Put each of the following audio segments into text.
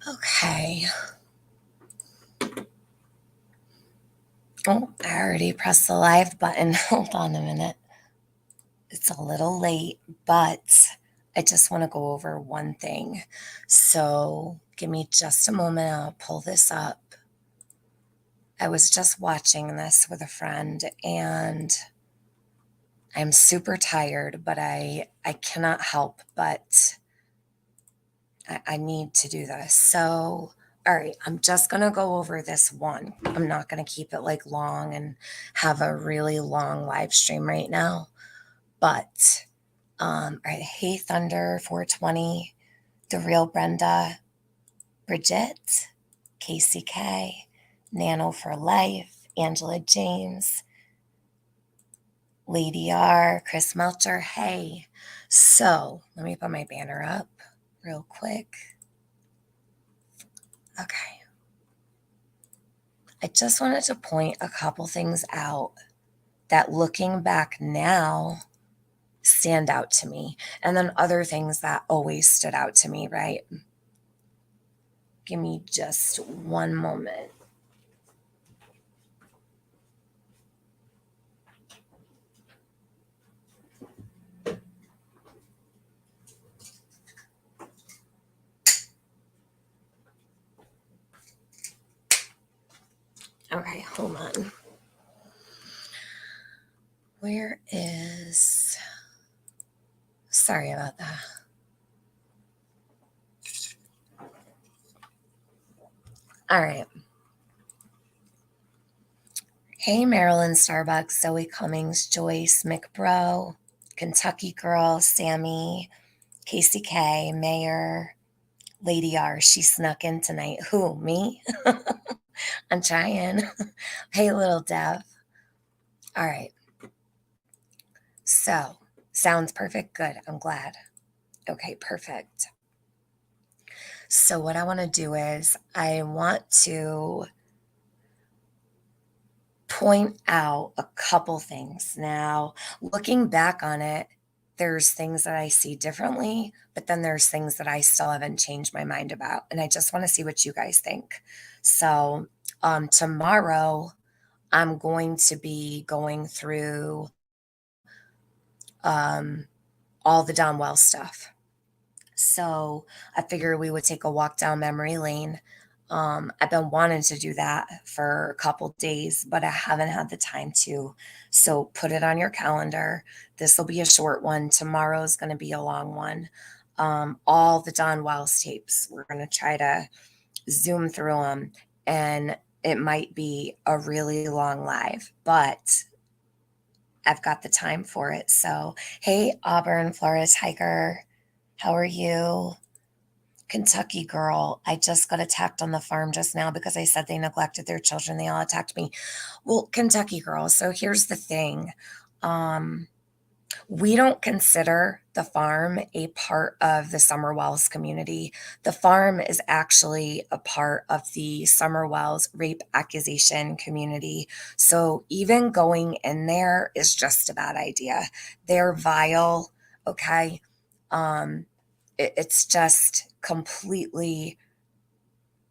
Okay. Oh, I already pressed the live button. Hold on a minute. It's a little late, but I just want to go over one thing. So give me just a moment. I'll pull this up. I was just watching this with a friend and I'm super tired, but I cannot help but I need to do this. So, all right, I'm just going to go over this one. I'm not going to keep it like long and have a really long live stream right now. But, all right, hey, Thunder 420, The Real Brenda, Bridget, KCK, Nano for Life, Angela James, Lady R, Chris Melcher. Hey, so let me put my banner up real quick. Okay. I just wanted to point a couple things out that looking back now stand out to me. And then other things that always stood out to me, right? Give me just one moment. Okay, hold on. Where is. Sorry about that. All right. Hey, Marilyn Starbucks, Zoe Cummings, Joyce McBro, Kentucky Girl, Sammy, Casey K, Mayor, Lady R. She snuck in tonight. Who, me? I'm trying. Hey, little Dev. All right. So, sounds perfect. Good. I'm glad. Okay, perfect. So, what I want to do is I want to point out a couple things. Now, looking back on it, there's things that I see differently, but then there's things that I still haven't changed my mind about. And I just want to see what you guys think. So, tomorrow, I'm going to be going through um, all the Don Wells stuff. So I figured we would take a walk down memory lane. I've been wanting to do that for a couple days, but I haven't had the time to. So put it on your calendar. This will be a short one. Tomorrow's going to be a long one. All the Don Wells tapes. We're going to try to zoom through them, and it might be a really long live, but I've got the time for it. So, hey, Auburn, Florida Tiger, how are you? Kentucky girl, I just got attacked on the farm just now because I said they neglected their children. They all attacked me. Well, Kentucky girl, so here's the thing. Um, we don't consider the farm a part of the Summer Wells community. The farm is actually a part of the Summer Wells rape accusation community. So even going in there is just a bad idea. They're vile, okay? Um, it's just completely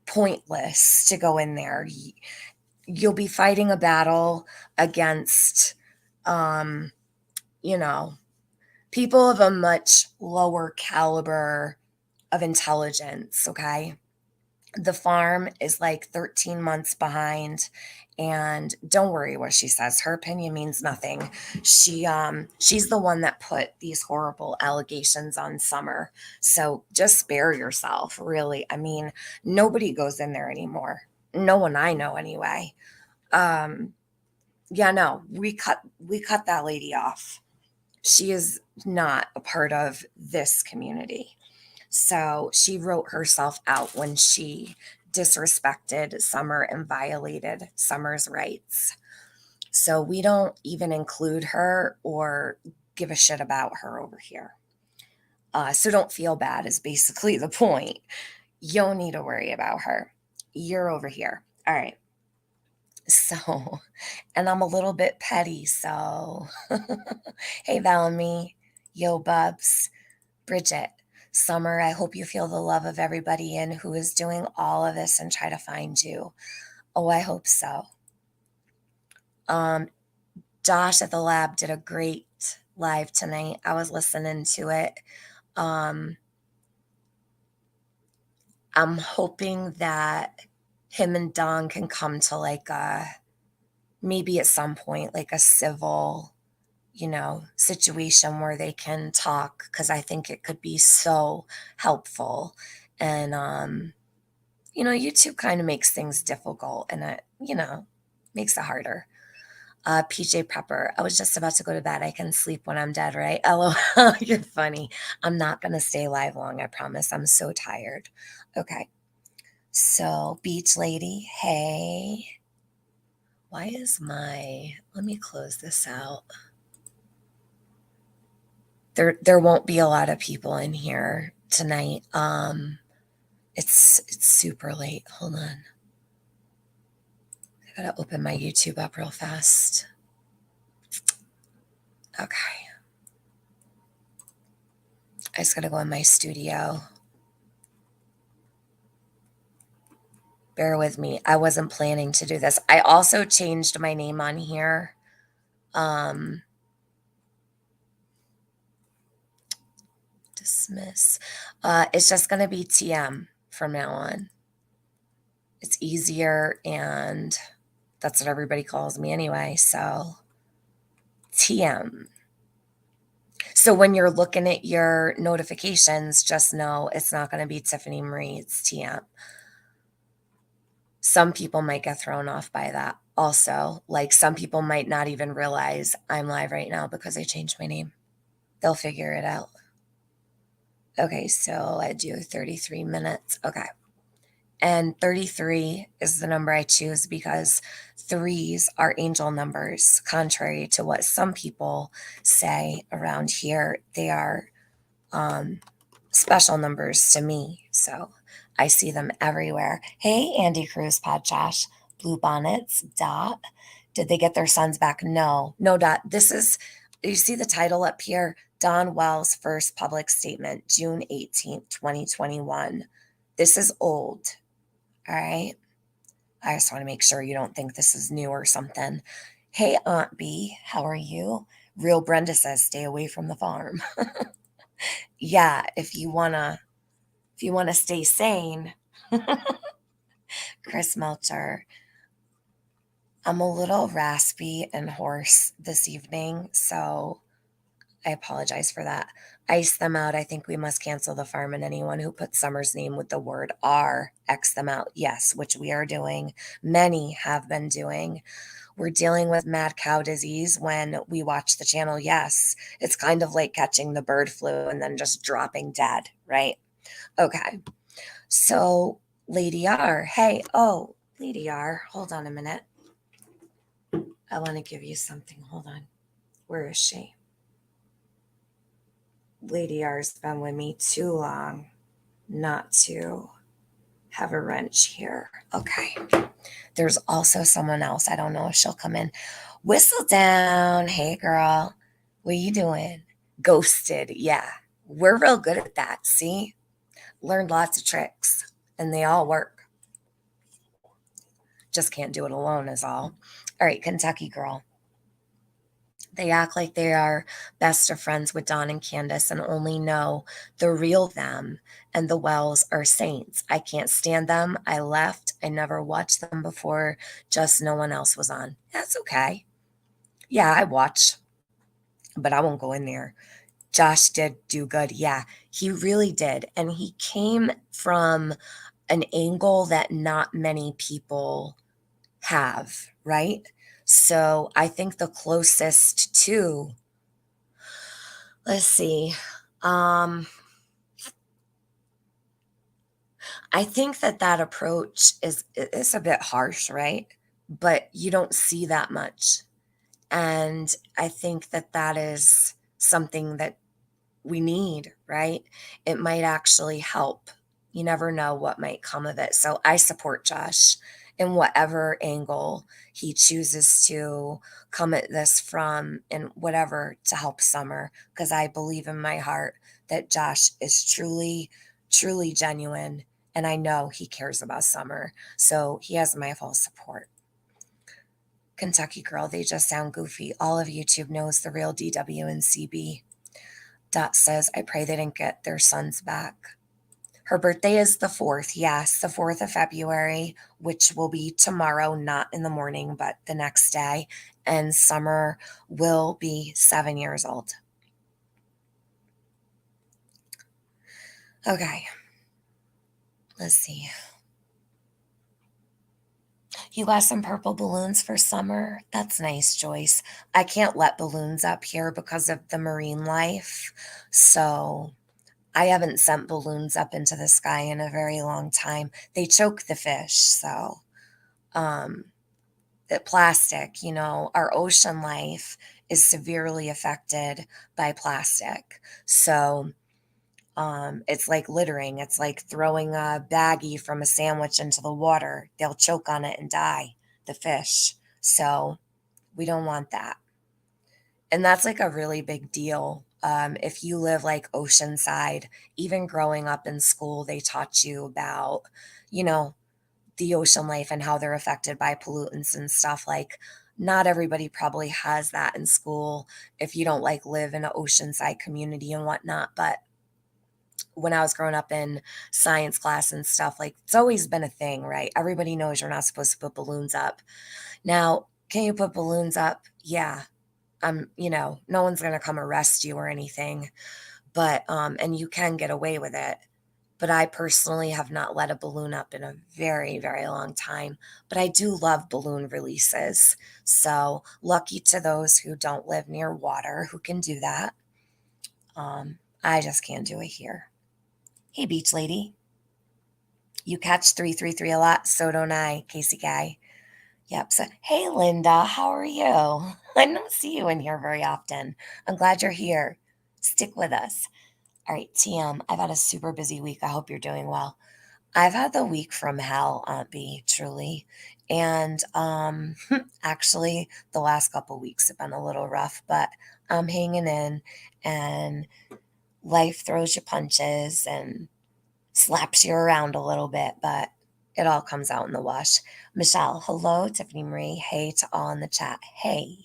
pointless to go in there. You'll be fighting a battle against, um, you know, people of a much lower caliber of intelligence, okay? The farm is like 13 months behind, and don't worry what she says. Her opinion means nothing. She's the one that put these horrible allegations on Summer. So just spare yourself, really. I mean, nobody goes in there anymore. No one I know anyway. Um yeah, no, we cut that lady off. She is not a part of this community. So she wrote herself out when she disrespected Summer and violated Summer's rights. So we don't even include her or give a shit about her over here. So don't feel bad, is basically the point. You don't need to worry about her. You're over here. All right. So, and I'm a little bit petty. So, hey, Valmy, yo, Bubs, Bridget. Summer, I hope you feel the love of everybody in who is doing all of this and try to find you. Oh, I hope so. Um, Josh at the lab did a great live tonight. I was listening to it. Um, I'm hoping that him and Don can come to like a maybe at some point like a civil, situation where they can talk because I think it could be so helpful. And YouTube kind of makes things difficult and it makes it harder. PJ Prepper, I was just about to go to bed. I can sleep when I'm dead, right? LOL, you're funny. I'm not going to stay live long, I promise. I'm so tired. Okay. So, Beach Lady, hey. Let me close this out. There won't be a lot of people in here tonight. It's super late. Hold on. I gotta open my YouTube up real fast. Okay. I just gotta go in my studio. Bear with me. I wasn't planning to do this. I also changed my name on here. Dismiss. It's just gonna be TM from now on. It's easier and that's what everybody calls me anyway. So TM. So when you're looking at your notifications, just know it's not going to be Tiffany Marie, it's TM. Some people might get thrown off by that also. Like some people might not even realize I'm live right now because I changed my name. They'll figure it out. Okay, so I do 33 minutes. Okay. And 33 is the number I choose because threes are angel numbers, contrary to what some people say around here. They are special numbers to me. So I see them everywhere. Hey, Andy Cruz, Pod Josh, Blue Bonnets, Dot. Did they get their sons back? No, no, Dot. You see the title up here? Don Wells' first public statement, June 18th, 2021. This is old. All right. I just want to make sure you don't think this is new or something. Hey, Aunt B, how are you? Real Brenda says stay away from the farm. Yeah, if you wanna stay sane. Chris Melcher. I'm a little raspy and hoarse this evening, so I apologize for that. Ice them out. I think we must cancel the farm and anyone who puts Summer's name with the word R, X them out. Yes, which we are doing. Many have been doing. We're dealing with mad cow disease when we watch the channel. Yes, it's kind of like catching the bird flu and then just dropping dead, right? Okay. So, Lady R, hey, oh, Lady R, hold on a minute. I want to give you something. Hold on. Where is she? Lady R's been with me too long not to have a wrench here. Okay. There's also someone else. I don't know if she'll come in. Whistle down. Hey, girl. What you doing? Ghosted. Yeah. We're real good at that. See? Learned lots of tricks and they all work. Just can't do it alone, is all. All right, Kentucky girl. They act like they are best of friends with Don and Candace and only know the real them, and the Wells are saints. I can't stand them. I left. I never watched them before. Just no one else was on. That's okay. Yeah, I watched, but I won't go in there. Josh did do good. Yeah, he really did. And he came from an angle that not many people have, right? So I think the closest to, let's see, um, I think that approach is a bit harsh, right? But you don't see that much. And I think that is something that we need, right? It might actually help. You never know what might come of it. So I support Josh in whatever angle he chooses to come at this from and whatever to help Summer, because I believe in my heart that Josh is truly, truly genuine, and I know he cares about Summer. So he has my full support. Kentucky Girl, they just sound goofy. All of YouTube knows the real DW and CB. Dot says, I pray they didn't get their sons back. Her birthday is the 4th. Yes, the 4th of February, which will be tomorrow, not in the morning, but the next day. And Summer will be 7 years old. Okay. Let's see. You got some purple balloons for Summer? That's nice, Joyce. I can't let balloons up here because of the marine life. So I haven't sent balloons up into the sky in a very long time. They choke the fish. So, um, the plastic, our ocean life is severely affected by plastic. So, it's like littering. It's like throwing a baggie from a sandwich into the water. They'll choke on it and die, the fish. So we don't want that. And that's like a really big deal. If you live like oceanside, even growing up in school, they taught you about, you know, the ocean life and how they're affected by pollutants and stuff. Like, not everybody probably has that in school if you don't like live in an oceanside community and whatnot. But when I was growing up in science class and stuff, like it's always been a thing, right? Everybody knows you're not supposed to put balloons up. Now, can you put balloons up? Yeah. No one's gonna come arrest you or anything, but and you can get away with it. But I personally have not let a balloon up in a very, very long time. But I do love balloon releases. So lucky to those who don't live near water who can do that. I just can't do it here. Hey, beach lady. You catch 333 a lot, so don't I, Casey Guy. Yep. So, hey, Linda, how are you? I don't see you in here very often. I'm glad you're here. Stick with us. All right, TM, I've had a super busy week. I hope you're doing well. I've had the week from hell, Aunt B, truly. And actually, the last couple weeks have been a little rough, but I'm hanging in, and life throws you punches and slaps you around a little bit, but it all comes out in the wash. Michelle, hello. Tiffany Marie, hey to all in the chat. Hey.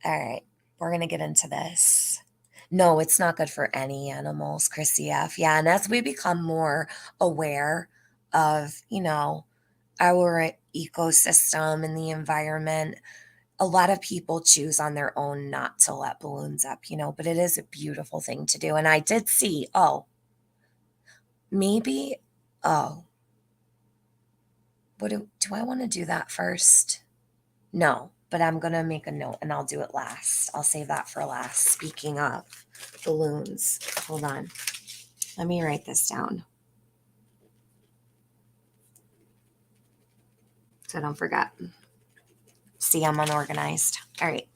All right, we're going to get into this. No, it's not good for any animals, Chrissy F. Yeah, and as we become more aware of, our ecosystem and the environment, a lot of people choose on their own not to let balloons up, but it is a beautiful thing to do. And I did see, maybe, oh, do I want to do that first? No, but I'm going to make a note and I'll do it last. I'll save that for last. Speaking of balloons, hold on. Let me write this down so I don't forget. See, I'm unorganized. All right.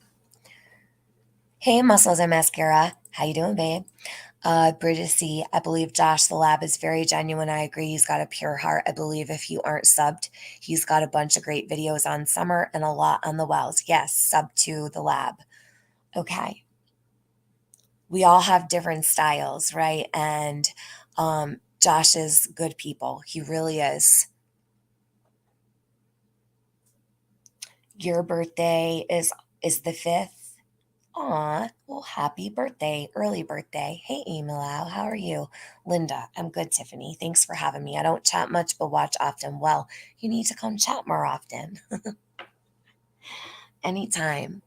Hey, Muscles and Mascara. How you doing, babe? Bridget C. I believe Josh the Lab is very genuine. I agree. He's got a pure heart. I believe if you aren't subbed, he's got a bunch of great videos on Summer and a lot on the wells. Yes, sub to the Lab. Okay. We all have different styles, right? And Josh is good people. He really is. Your birthday is the 5th. Aw, well, happy birthday, early birthday. Hey, Emilau, how are you? Linda, I'm good, Tiffany. Thanks for having me. I don't chat much, but watch often. Well, you need to come chat more often. Anytime.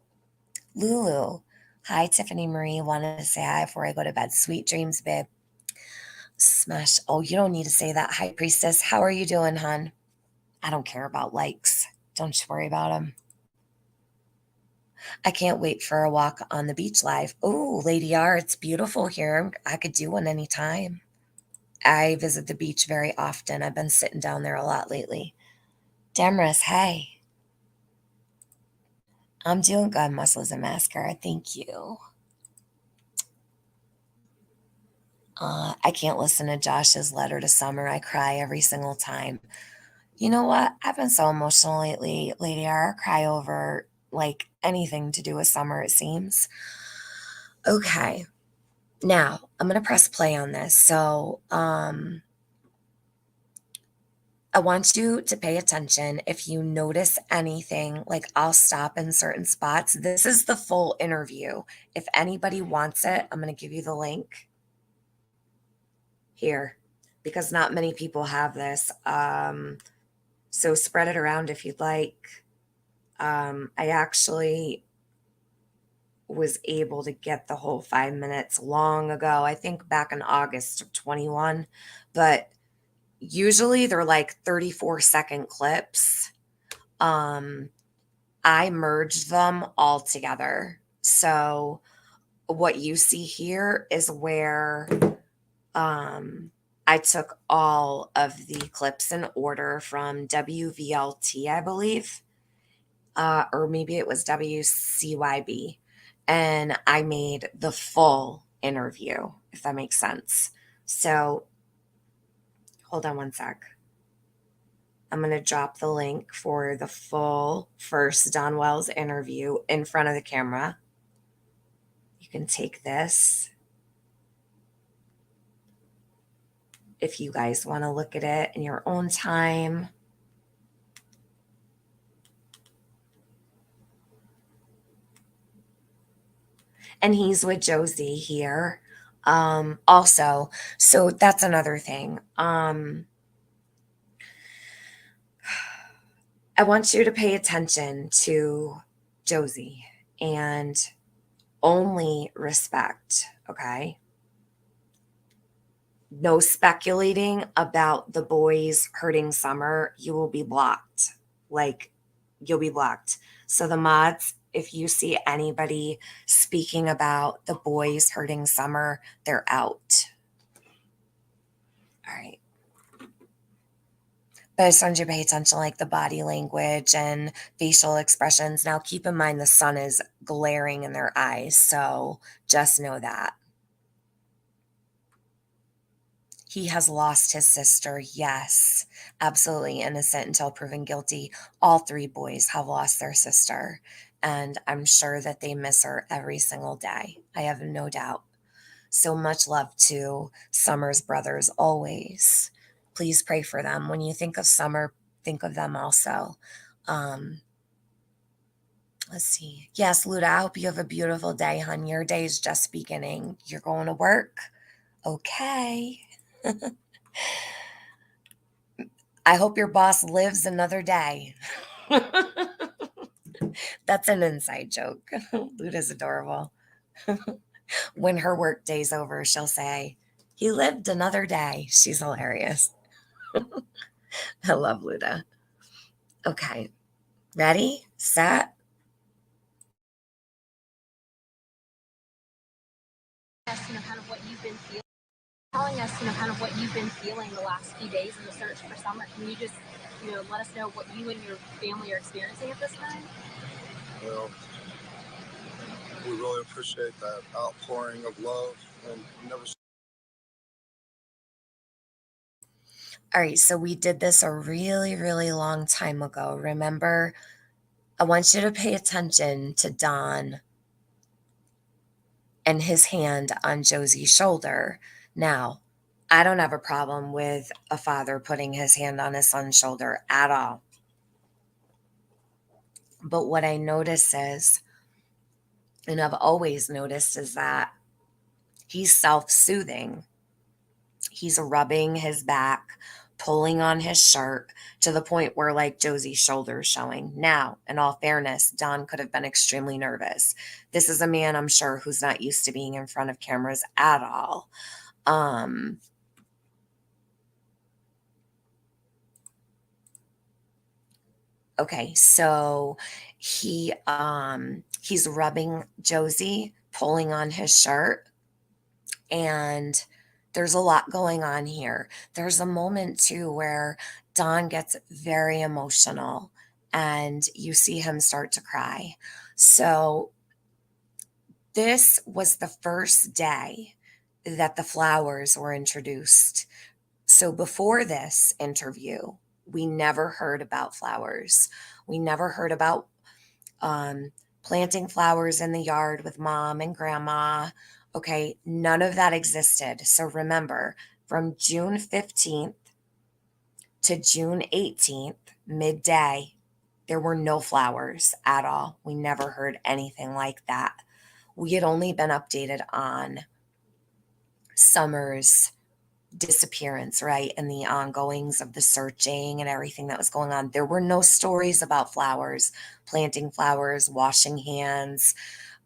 Lulu, hi, Tiffany Marie. Wanted to say hi before I go to bed. Sweet dreams, babe. Smash. Oh, you don't need to say that. Hi, Priestess. How are you doing, hon? I don't care about likes. Don't you worry about them. I can't wait for a walk on the beach live. Oh, Lady R, it's beautiful here. I could do one anytime. I visit the beach very often. I've been sitting down there a lot lately. Demris, hey. I'm doing good, Muscles and Mascara. Thank you. I can't listen to Josh's letter to Summer. I cry every single time. You know what? I've been so emotional lately, Lady R. I cry over like anything to do with summer, it seems. Okay. Now I'm gonna press play on this. So I want you to pay attention. If you notice anything, like I'll stop in certain spots. This is the full interview. If anybody wants it, I'm going to give you the link here because not many people have this. So spread it around if you'd like. I actually was able to get the whole 5 minutes long ago, I think back in August of 21, but usually they're like 34-second clips. Um, I merged them all together. So what you see here is where um, I took all of the clips in order from WVLT, I believe, or maybe it was WCYB, and I made the full interview, if that makes sense. So hold on one sec. I'm going to drop the link for the full first Don Wells interview in front of the camera. You can take this if you guys want to look at it in your own time. And he's with Josie here. Also, so that's another thing. I want you to pay attention to Josie and only respect, okay? No speculating about the boys hurting Summer. You will be blocked. Like, you'll be blocked. So, the mods, if you see anybody speaking about the boys hurting Summer, they're out. All right. But I just want you to pay attention, like the body language and facial expressions. Now, keep in mind the sun is glaring in their eyes. So, just know that. He has lost his sister. Yes, absolutely innocent until proven guilty. All three boys have lost their sister, and I'm sure that they miss her every single day. I have no doubt. So much love to Summer's brothers always. Please pray for them. When you think of Summer, think of them also. Um, let's see. Yes, Luda, I hope you have a beautiful day, hon. Your day is just beginning. You're going to work? Okay. I hope your boss lives another day. That's an inside joke. Luda's adorable. When her work day's over, she'll say, "He lived another day." She's hilarious. I love Luda. Okay. Ready? Set? Kind of what you've been feeling. Telling us, kind of what you've been feeling the last few days in the search for Summer. Can you just, let us know what you and your family are experiencing at this time? Well, we really appreciate that outpouring of love, and we never. All right. So we did this a really, really long time ago. Remember, I want you to pay attention to Don and his hand on Josie's shoulder. Now, I don't have a problem with a father putting his hand on his son's shoulder at all. But what I notice is, and I've always noticed, is that he's self soothing. He's rubbing his back, pulling on his shirt to the point where, like, Josie's shoulder is showing. Now, in all fairness, Don could have been extremely nervous. This is a man, I'm sure, who's not used to being in front of cameras at all. Um, Okay, so he's rubbing Josie, pulling on his shirt, and there's a lot going on here. There's a moment too where Don gets very emotional and you see him start to cry. So this was the first day that the flowers were introduced. So before this interview, we never heard about flowers. We never heard about planting flowers in the yard with mom and grandma. Okay, none of that existed. So remember, from June 15th to June 18th, midday, there were no flowers at all. We never heard anything like that. We had only been updated on Summer's disappearance, right? And the ongoings of the searching and everything that was going on. There were no stories about flowers, planting flowers, washing hands,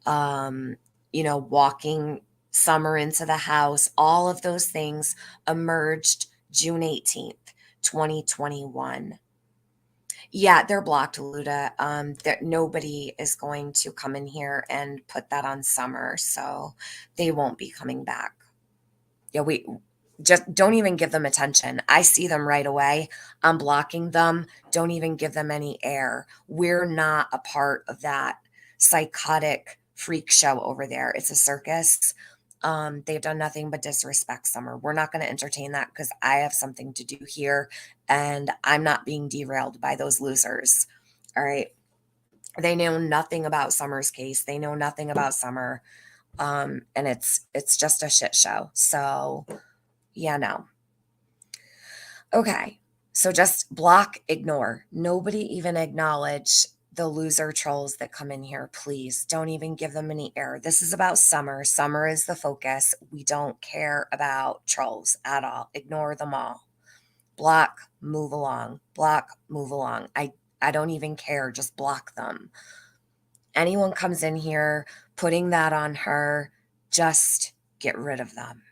um, walking Summer into the house. All of those things emerged June 18th, 2021. Yeah, they're blocked, Luda. That nobody is going to come in here and put that on Summer, so they won't be coming back. Yeah, we just don't even give them attention. I see them right away. I'm blocking them. Don't even give them any air. We're not a part of that psychotic freak show over there. It's a circus. They've done nothing but disrespect Summer. We're not going to entertain that because I have something to do here and I'm not being derailed by those losers. All right. They know nothing about Summer's case. They know nothing about Summer. And it's just a shit show. So yeah, no. Okay. So just block, ignore. Nobody even acknowledge the loser trolls that come in here. Please don't even give them any air. This is about Summer. Summer is the focus. We don't care about trolls at all. Ignore them all. Block, move along. Block, move along. I don't even care. Just block them. Anyone comes in here putting that on her, just get rid of them.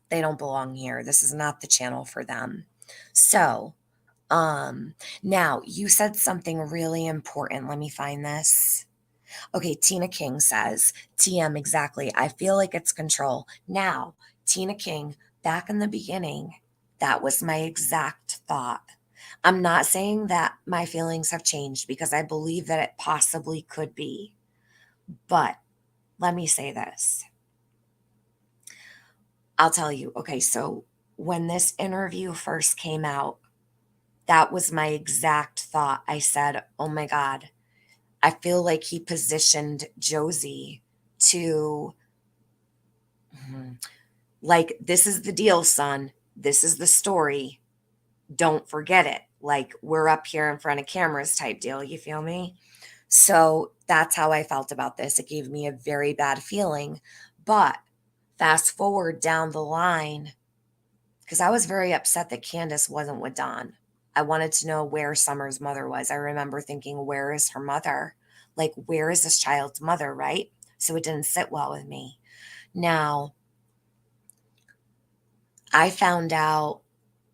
They don't belong here. This is not the channel for them. So, now you said something really important. Let me find this. Okay, Tina King says, TM, exactly. I feel like it's control. Now, Tina King, back in the beginning, that was my exact thought. I'm not saying that my feelings have changed because I believe that it possibly could be. But let me say this. I'll tell you. Okay, so when this interview first came out, that was my exact thought. I said, oh my God, I feel like he positioned Josie to, like, this is the deal, son. This is the story. Don't forget it. Like, we're up here in front of cameras type deal. You feel me? So that's how I felt about this. It gave me a very bad feeling. But fast forward down the line, because I was very upset that Candace wasn't with Don. I wanted to know where Summer's mother was. I remember thinking, where is her mother? Like, where is this child's mother, right? So it didn't sit well with me. Now, I found out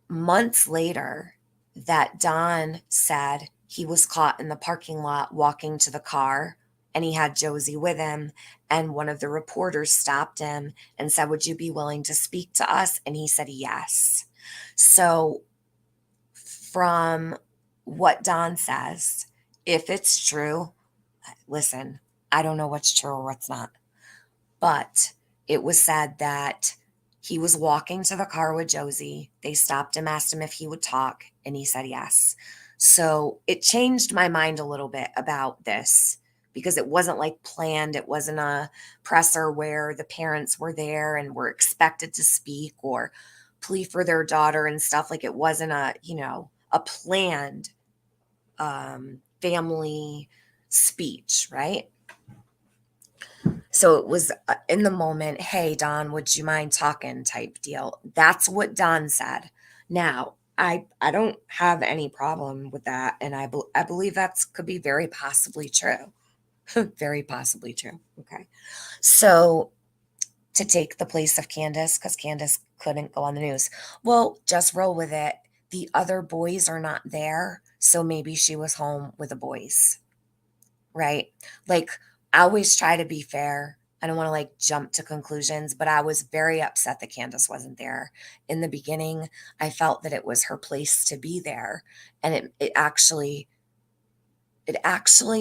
months later that Don said he was caught in the parking lot walking to the car and he had Josie with him. And one of the reporters stopped him and said, would you be willing to speak to us? And he said, yes. So from what Don says, if it's true, listen, I don't know what's true or what's not, but it was said that he was walking to the car with Josie. They stopped him, asked him if he would talk, and he said yes. So it changed my mind a little bit about this because it wasn't like planned. It wasn't a presser where the parents were there and were expected to speak or plea for their daughter and stuff. Like, it wasn't a planned family speech, right? So it was in the moment, hey, Don, would you mind talking type deal. That's what Don said. Now, I don't have any problem with that. And I believe that's could be very possibly true. Very possibly true. Okay. So to take the place of Candace, because Candace couldn't go on the news. Well, just roll with it. The other boys are not there. So maybe she was home with the boys. Right? Like, I always try to be fair. I don't want to like jump to conclusions, but I was very upset that Candace wasn't there. In the beginning, I felt that it was her place to be there. And it actually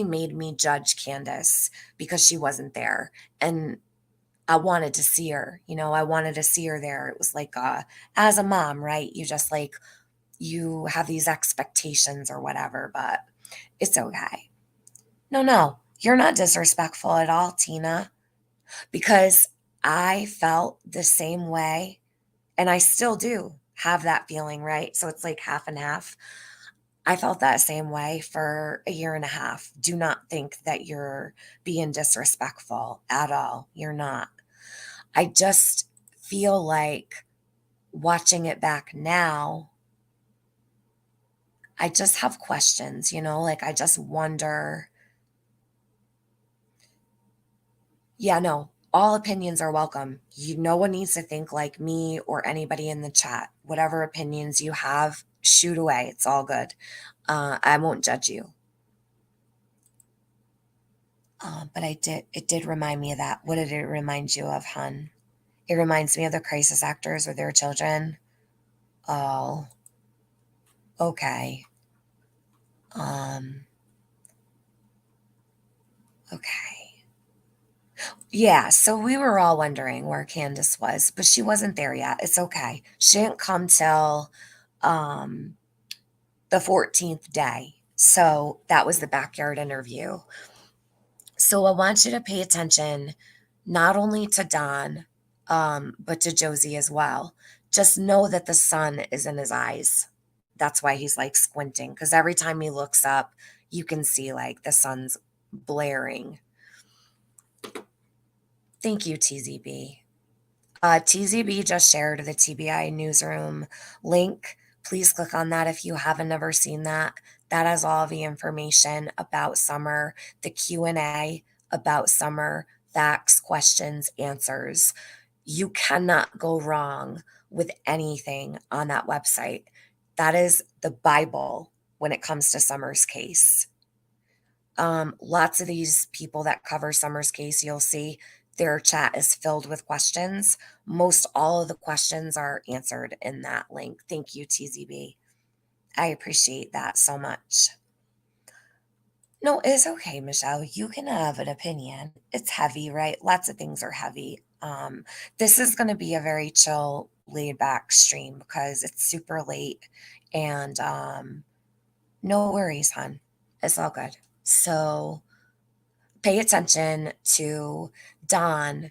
made me judge Candace because she wasn't there. And I wanted to see her, I wanted to see her there. It was like as a mom, right? You just like you have these expectations or whatever, but it's okay. No, you're not disrespectful at all, Tina, because I felt the same way and I still do have that feeling, right? So it's like half and half. I felt that same way for a year and a half. Do not think that you're being disrespectful at all. You're not. I just feel like watching it back now, I just have questions, like I just wonder. Yeah, no, all opinions are welcome. No one needs to think like me or anybody in the chat. Whatever opinions you have, shoot away. It's all good. I won't judge you. But it did remind me of that. What did it remind you of, hun? It reminds me of the crisis actors with their children. Oh, okay. Um, okay. Yeah, so we were all wondering where Candace was, but she wasn't there yet. It's okay. She didn't come till um the 14th day. So that was the backyard interview. So I want you to pay attention not only to Don, but to Josie as well. Just know that the sun is in his eyes. That's why he's like squinting, because every time he looks up, you can see like the sun's blaring. Thank you, TZB. TZB just shared the TBI newsroom link. Please click on that if you haven't ever seen that. That has all the information about summer, the Q&A about summer, facts, questions, answers. You cannot go wrong with anything on that website. That is the Bible when it comes to Summer's case. Lots of these people that cover Summer's case, you'll see their chat is filled with questions. Most all of the questions are answered in that link. Thank you, TZB. I appreciate that so much. No, it's okay, Michelle. You can have an opinion. It's heavy, right? Lots of things are heavy. This is going to be a very chill, laid back stream because it's super late and no worries, hon. It's all good. So pay attention to Don.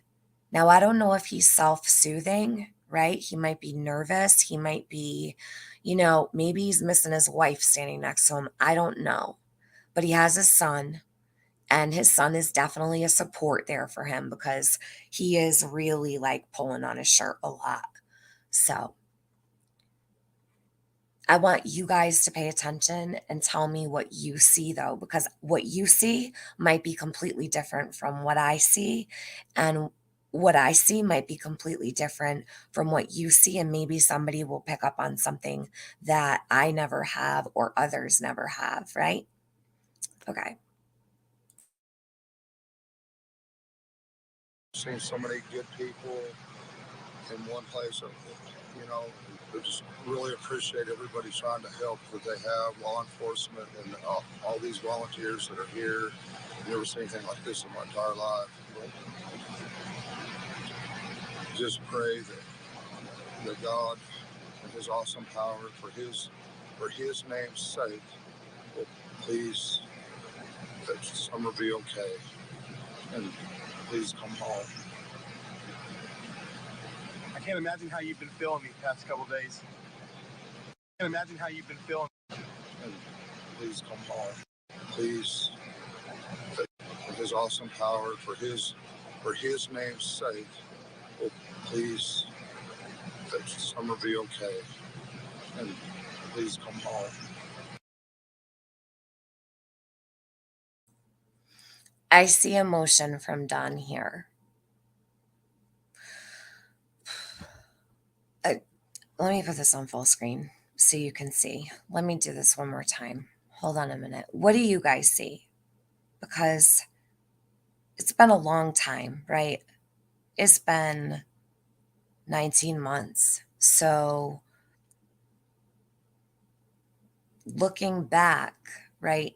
Now, I don't know if he's self soothing, right? He might be nervous. He might be, maybe he's missing his wife standing next to him. I don't know. But he has a son, and his son is definitely a support there for him because he is really like pulling on his shirt a lot. So I want you guys to pay attention and tell me what you see, though, because what you see might be completely different from what I see. And what I see might be completely different from what you see. And maybe somebody will pick up on something that I never have or others never have, right? Okay. Seen so many good people in one place. I just really appreciate everybody trying to help that they have, law enforcement and all these volunteers that are here. Never seen anything like this in my entire life. But just pray that God and His awesome power for His name's sake will please that Summer be okay and please come home. I can't imagine how you've been feeling these past couple days. I can't imagine how you've been feeling. And please come home. Please, with His awesome power for His name's sake, will please that Summer be okay and please come home. I see emotion from Don here. Let me put this on full screen so you can see. Let me do this one more time. Hold on a minute. What do you guys see? Because it's been a long time, right? It's been 19 months. So looking back, right?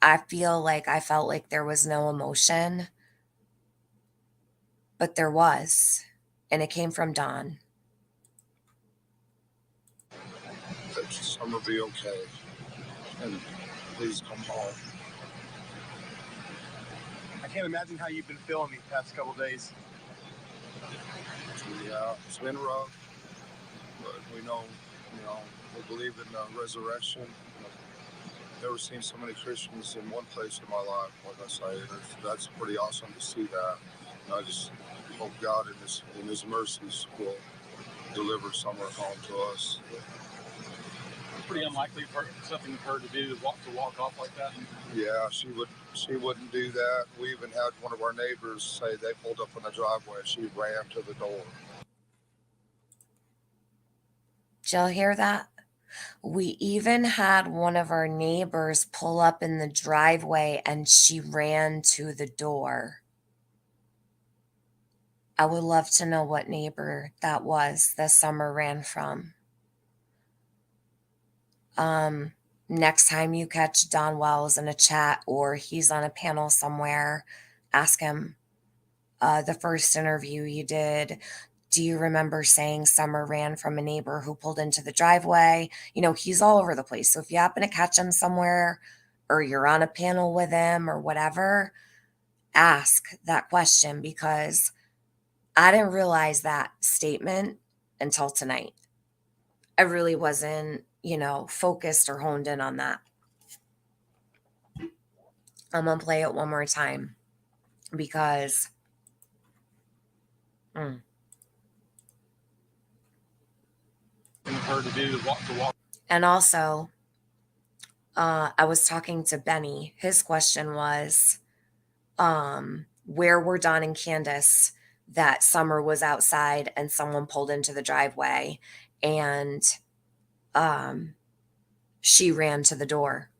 I felt like there was no emotion, but there was. And it came from Don. That Summer will be okay. And please come home. I can't imagine how you've been feeling these past couple days. Yeah, it's been rough, but we know, we believe in resurrection. I've never seen so many Christians in one place in my life. Like I say, that's pretty awesome to see that. And I just hope God in His mercies will deliver Summer home to us. It's pretty unlikely for something for her to do to walk off like that. Yeah, she wouldn't do that. We even had one of our neighbors say they pulled up in the driveway and she ran to the door. Did y'all hear that? We even had one of our neighbors pull up in the driveway and she ran to the door. I would love to know what neighbor that was that Summer ran from. Next time you catch Don Wells in a chat or he's on a panel somewhere, ask him, the first interview you did, do you remember saying Summer ran from a neighbor who pulled into the driveway? He's all over the place. So if you happen to catch him somewhere or you're on a panel with him or whatever, ask that question, because I didn't realize that statement until tonight. I really wasn't, focused or honed in on that. I'm going to play it one more time because Her to do to walk. And also, I was talking to Benny. His question was, where were Don and Candace that Summer was outside and someone pulled into the driveway and she ran to the door?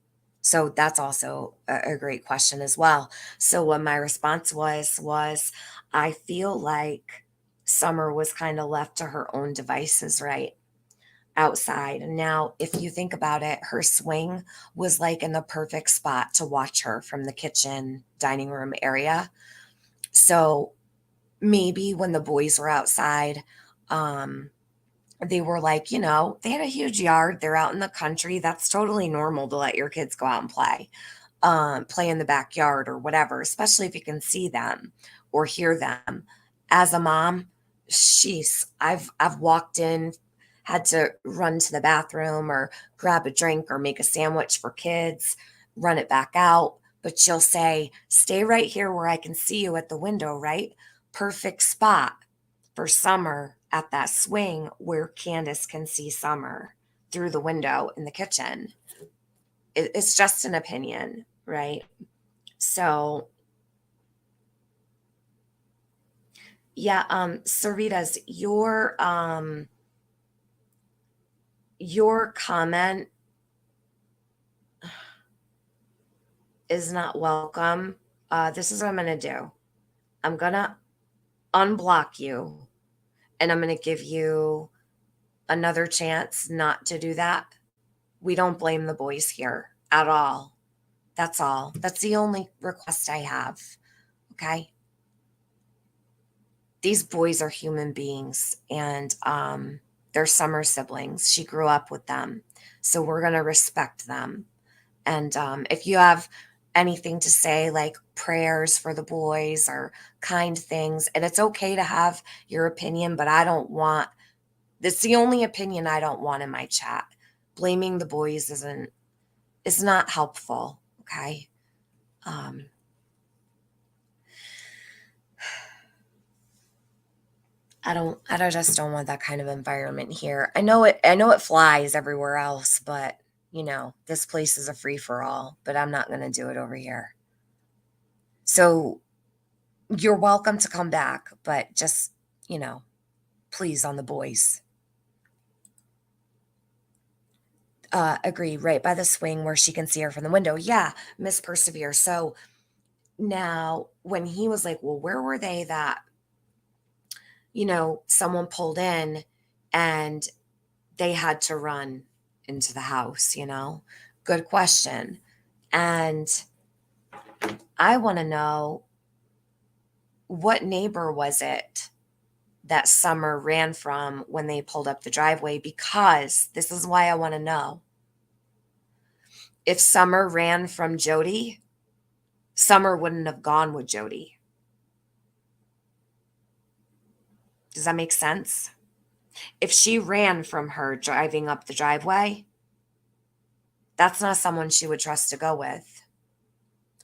So that's also a great question as well. So what my response was I feel like Summer was kind of left to her own devices, right? Outside. Now, if you think about it, her swing was like in the perfect spot to watch her from the kitchen dining room area. So maybe when the boys were outside, they were like, they had a huge yard. They're out in the country. That's totally normal to let your kids go out and play in the backyard or whatever, especially if you can see them or hear them. As a mom, I've walked in, had to run to the bathroom or grab a drink or make a sandwich for kids, run it back out. But she'll say, stay right here where I can see you at the window, right? Perfect spot for Summer at that swing where Candace can see Summer through the window in the kitchen. It's just an opinion, right? So, yeah, Sarita's, your comment is not welcome. This is what I'm going to do. I'm going to unblock you, and I'm going to give you another chance not to do that. We don't blame the boys here at all. That's all. That's the only request I have. Okay? These boys are human beings, and they're Summer siblings. She grew up with them. So we're going to respect them. And if you have anything to say, like prayers for the boys or kind things, and it's okay to have your opinion, but that's the only opinion I don't want in my chat. Blaming the boys is not helpful. Okay. I just don't want that kind of environment here. I know it flies everywhere else, but this place is a free for all, but I'm not going to do it over here. So you're welcome to come back, but just, please, on the boys. Agree, right by the swing where she can see her from the window. Yeah, Miss Persevere. So now when he was like, well, where were they that, someone pulled in and they had to run into the house, Good question. And I want to know, what neighbor was it that Summer ran from when they pulled up the driveway? Because this is why I want to know. If Summer ran from Jody, Summer wouldn't have gone with Jody. Does that make sense? If she ran from her driving up the driveway, that's not someone she would trust to go with.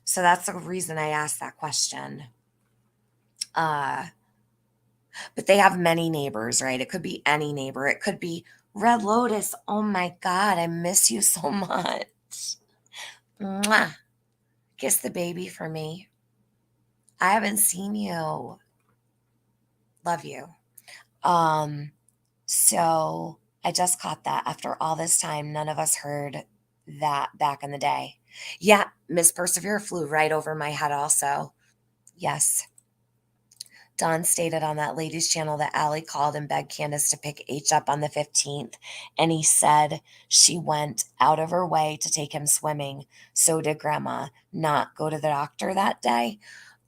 So that's the reason I asked that question. Uh, but they have many neighbors, right? It could be any neighbor. It could be Red Lotus. Oh my God, I miss you so much. Mwah. Kiss the baby for me. I haven't seen you. Love you. So I just caught that after all this time. None of us heard that back in the day. Yeah, Miss Persevere flew right over my head also. Yes. Don stated on that ladies' channel that Allie called and begged Candace to pick H up on the 15th. And he said she went out of her way to take him swimming. So did Grandma not go to the doctor that day.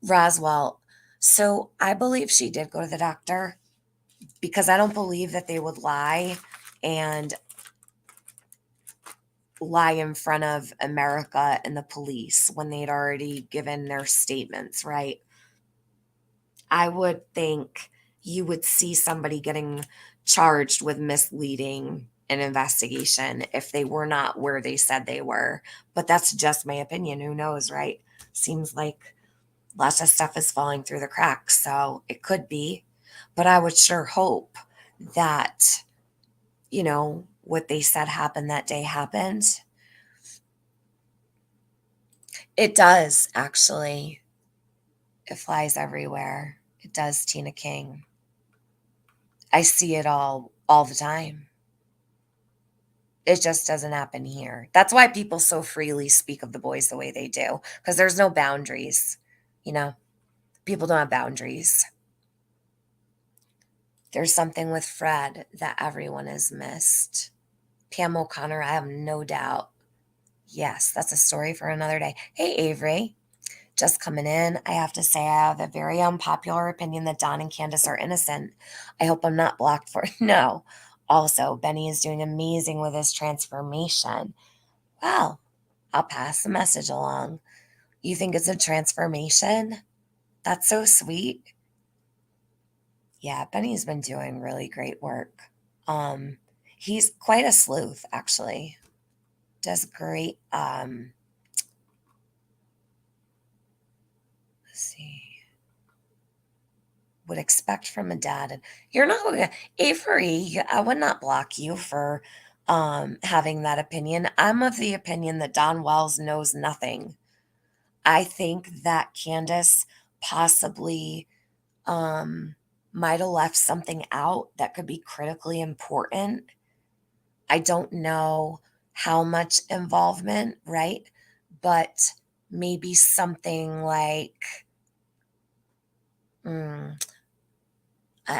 Roswell, so I believe she did go to the doctor because I don't believe that they would lie and lie in front of America and the police when they'd already given their statements, right? I would think you would see somebody getting charged with misleading an investigation if they were not where they said they were. But that's just my opinion. Who knows, right? Seems like lots of stuff is falling through the cracks. So it could be. But I would sure hope that, what they said happened that day happened. It does, actually. It flies everywhere. It does, Tina King. I see it all the time. It just doesn't happen here. That's why people so freely speak of the boys the way they do, because there's no boundaries. People don't have boundaries. There's something with Fred that everyone has missed. Pam O'Connor, I have no doubt. Yes, that's a story for another day. Hey, Avery. Just coming in, I have to say I have a very unpopular opinion that Don and Candace are innocent. I hope I'm not blocked for it. No. Also, Benny is doing amazing with his transformation. Well, I'll pass the message along. You think it's a transformation? That's so sweet. Yeah, Benny's been doing really great work. He's quite a sleuth, actually. Does great. Let's see. Would expect from a dad. And you're not Avery, I would not block you for having that opinion. I'm of the opinion that Don Wells knows nothing. I think that Candace possibly might have left something out that could be critically important. I don't know how much involvement, right? But maybe something like I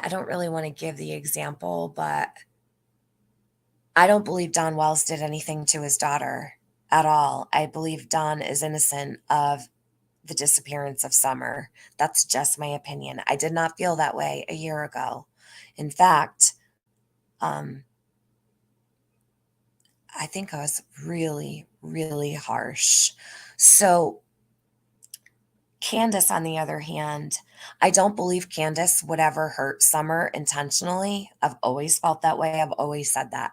don't really want to give the example, but I don't believe Don Wells did anything to his daughter at all. I believe Don is innocent of the disappearance of Summer. That's just my opinion. I did not feel that way a year ago. In fact, I think I was really, really harsh. So, Candace, on the other hand, I don't believe Candace would ever hurt Summer intentionally. I've always felt that way. I've always said that.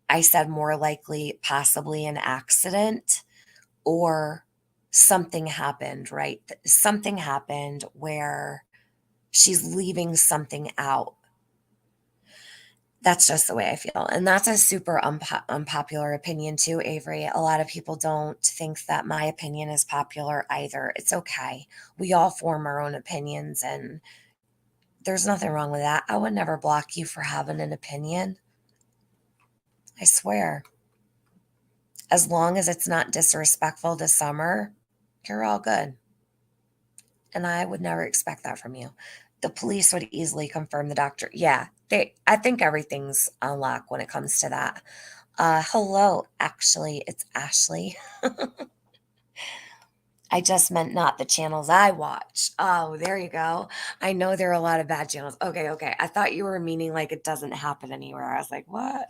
I said more likely, possibly an accident or something happened, right? Something happened where she's leaving something out. That's just the way I feel. And that's a super unpopular opinion too, Avery. A lot of people don't think that my opinion is popular either. It's okay. We all form our own opinions, and there's nothing wrong with that. I would never block you for having an opinion. I swear. As long as it's not disrespectful to Summer, you're all good. And I would never expect that from you. The police would easily confirm the doctor. Yeah, I think everything's on lock when it comes to that. Hello, actually, it's Ashley. I just meant not the channels I watch. Oh, there you go. I know there are a lot of bad channels. Okay. I thought you were meaning like it doesn't happen anywhere. I was like, what?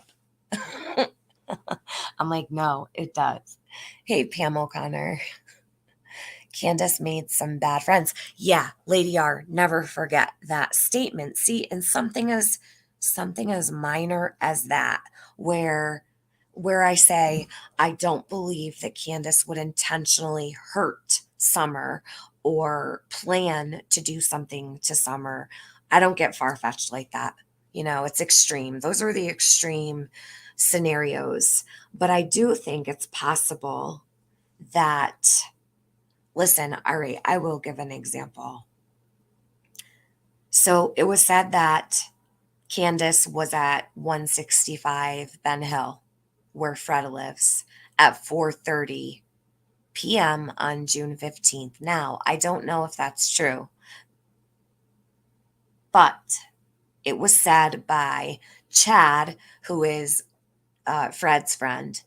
I'm like, no, it does. Hey, Pam O'Connor. Candace made some bad friends. Yeah, Lady R, never forget that statement. See, and something as minor as that, where I say I don't believe that Candace would intentionally hurt Summer or plan to do something to Summer. I don't get far fetched like that. It's extreme. Those are the extreme scenarios. But I do think it's possible that, listen, all right, I will give an example. So it was said that Candace was at 165 Ben Hill, where Fred lives, at 4:30 p.m. on June 15th. Now, I don't know if that's true, but it was said by Chad, who is Fred's friend,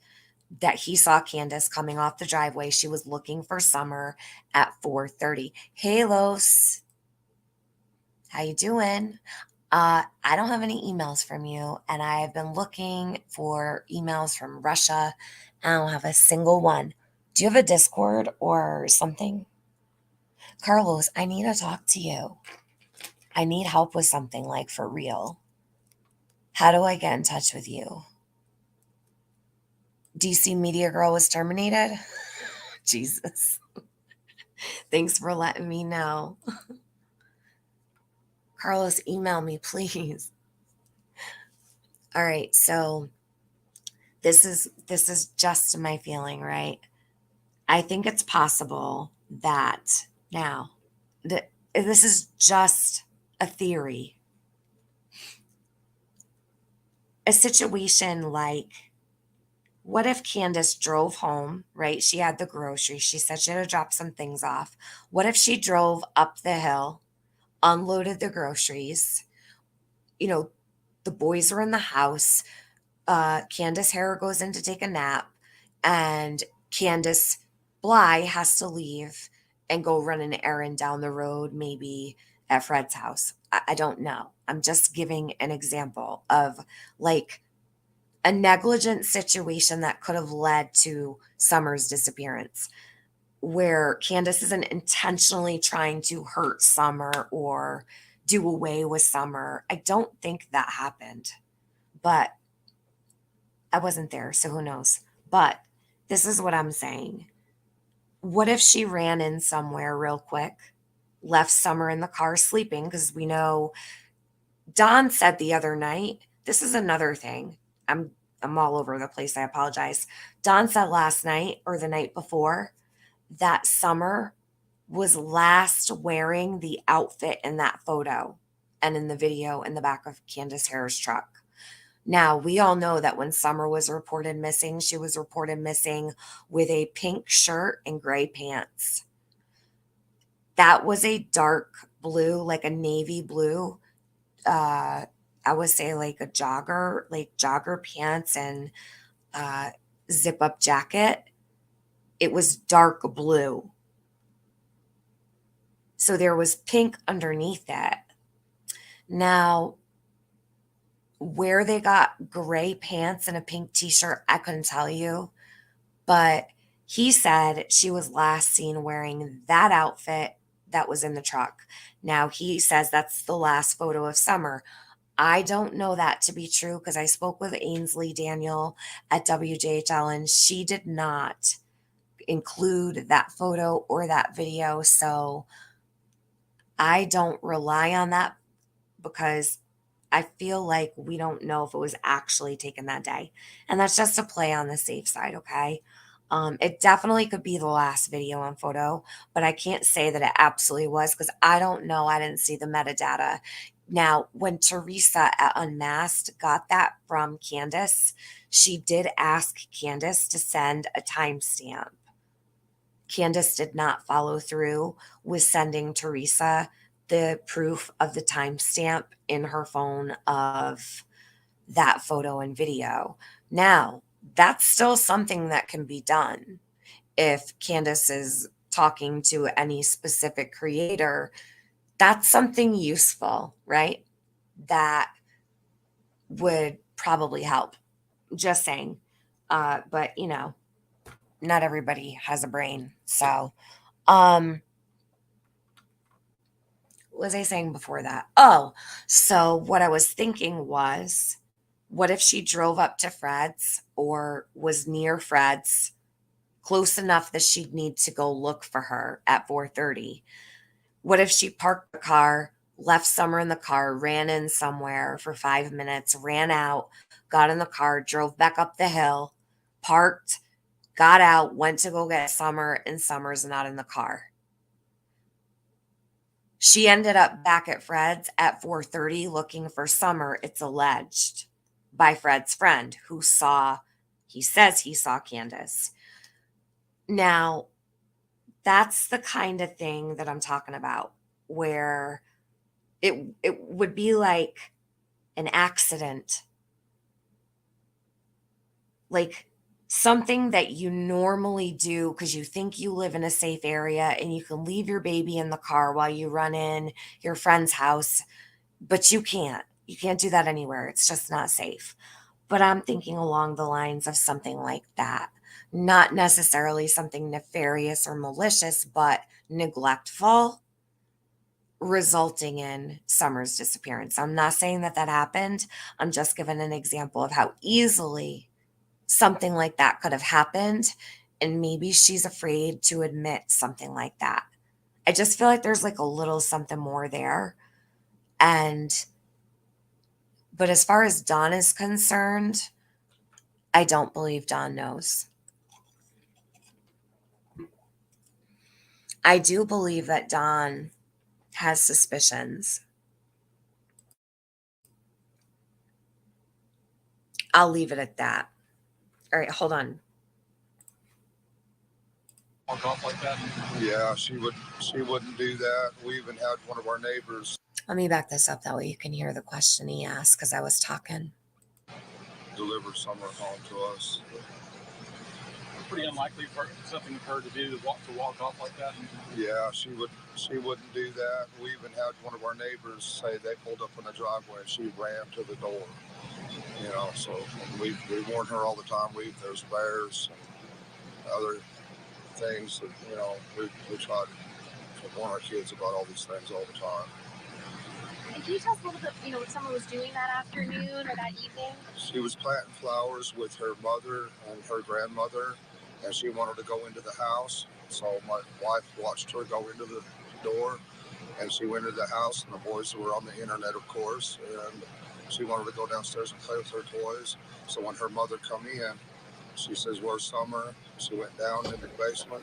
that he saw Candace coming off the driveway. She was looking for Summer at 4:30. Hey, Los, how you doing? I don't have any emails from you, and I have been looking for emails from Russia. I don't have a single one. Do you have a Discord or something? Carlos, I need to talk to you. I need help with something, like for real. How do I get in touch with you? DC Media Girl was terminated? Jesus. Thanks for letting me know. Carlos, email me, please. All right, so this is just my feeling, right? I think it's possible that now that this is just a theory. A situation like, what if Candace drove home, right? She had the groceries. She said she had to drop some things off. What if she drove up the hill, unloaded the groceries? You know, the boys are in the house. Candace Harrer goes in to take a nap, and Candace Bly has to leave and go run an errand down the road, maybe at Fred's house. I don't know. I'm just giving an example of like a negligent situation that could have led to Summer's disappearance, where Candace isn't intentionally trying to hurt Summer or do away with Summer. I don't think that happened, but I wasn't there, so who knows? But this is what I'm saying. What if she ran in somewhere real quick, left Summer in the car sleeping? Because we know Don said the other night, this is another thing. I'm all over the place. I apologize. Don said last night or the night before that Summer was last wearing the outfit in that photo and in the video in the back of Candace Harris' truck. Now, we all know that when Summer was reported missing, she was reported missing with a pink shirt and gray pants. That was a dark blue, like a navy blue, I would say like jogger pants and zip up jacket. It was dark blue. So there was pink underneath it. Now, where they got gray pants and a pink t-shirt, I couldn't tell you. But he said she was last seen wearing that outfit that was in the truck. Now, he says that's the last photo of Summer. I don't know that to be true because I spoke with Ainsley Daniel at WJHL and she did not include that photo or that video. So I don't rely on that because I feel like we don't know if it was actually taken that day. And that's just a play on the safe side, okay? It definitely could be the last video and photo, but I can't say that it absolutely was because I don't know. I didn't see the metadata. Now, when Teresa at Unmasked got that from Candace, she did ask Candace to send a timestamp. Candace did not follow through with sending Teresa the proof of the timestamp in her phone of that photo and video. Now, that's still something that can be done if Candace is talking to any specific creator. That's something useful, right? That would probably help. Just saying. But not everybody has a brain. So, what was I saying before that? Oh, so what I was thinking was, what if she drove up to Fred's or was near Fred's close enough that she'd need to go look for her at 4:30? What if she parked the car, left Summer in the car, ran in somewhere for 5 minutes, ran out, got in the car, drove back up the hill, parked, got out, went to go get Summer, and Summer's not in the car? She ended up back at Fred's at 4:30 looking for Summer, it's alleged, by Fred's friend who he says he saw Candace. Now, that's the kind of thing that I'm talking about, where it would be like an accident, like something that you normally do because you think you live in a safe area and you can leave your baby in the car while you run in your friend's house, but you can't. You can't do that anywhere. It's just not safe. But I'm thinking along the lines of something like that. Not necessarily something nefarious or malicious, but neglectful, resulting in Summer's disappearance. I'm not saying that that happened. I'm just giving an example of how easily something like that could have happened. And maybe she's afraid to admit something like that. I just feel like there's like a little something more there. But as far as Dawn is concerned, I don't believe Dawn knows. I do believe that Dawn has suspicions. I'll leave it at that. All right, hold on. Walk off like that. Yeah, she wouldn't do that. We even had one of our neighbors Let me back this up. That way you can hear the question he asked because I was talking. deliver Summer home to us. Pretty unlikely for something for her to do to walk off like that. Yeah, she wouldn't do that. We even had one of our neighbors say they pulled up in the driveway and she ran to the door. You know, so we warn her all the time. There's bears and other things that, you know, we try to warn our kids about all these things all the time. And can you tell us a little bit, what Summer was doing that afternoon or that evening? She was planting flowers with her mother and her grandmother, and she wanted to go into the house. So my wife watched her go into the door, and she went into the house, and the boys were on the internet, of course, and she wanted to go downstairs and play with her toys. So when her mother come in, she says, "Where's Summer?" She went down in the basement,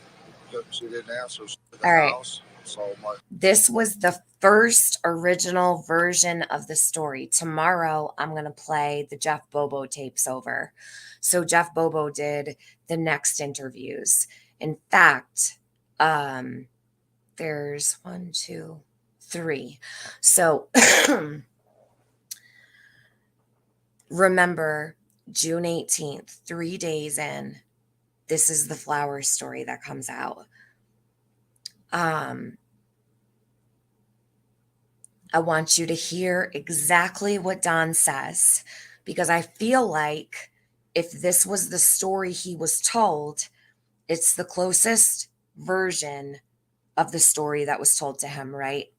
but she didn't answer. She went to the All right. house. So This was the first original version of the story. Tomorrow, I'm going to play the Jeff Bobo tapes over. So Jeff Bobo did the next interviews. In fact, there's 1, 2, 3. So remember, June 18th, 3 days in, this is the flower story that comes out. I want you to hear exactly what Don says, because I feel like if this was the story he was told, it's the closest version of the story that was told to him, right?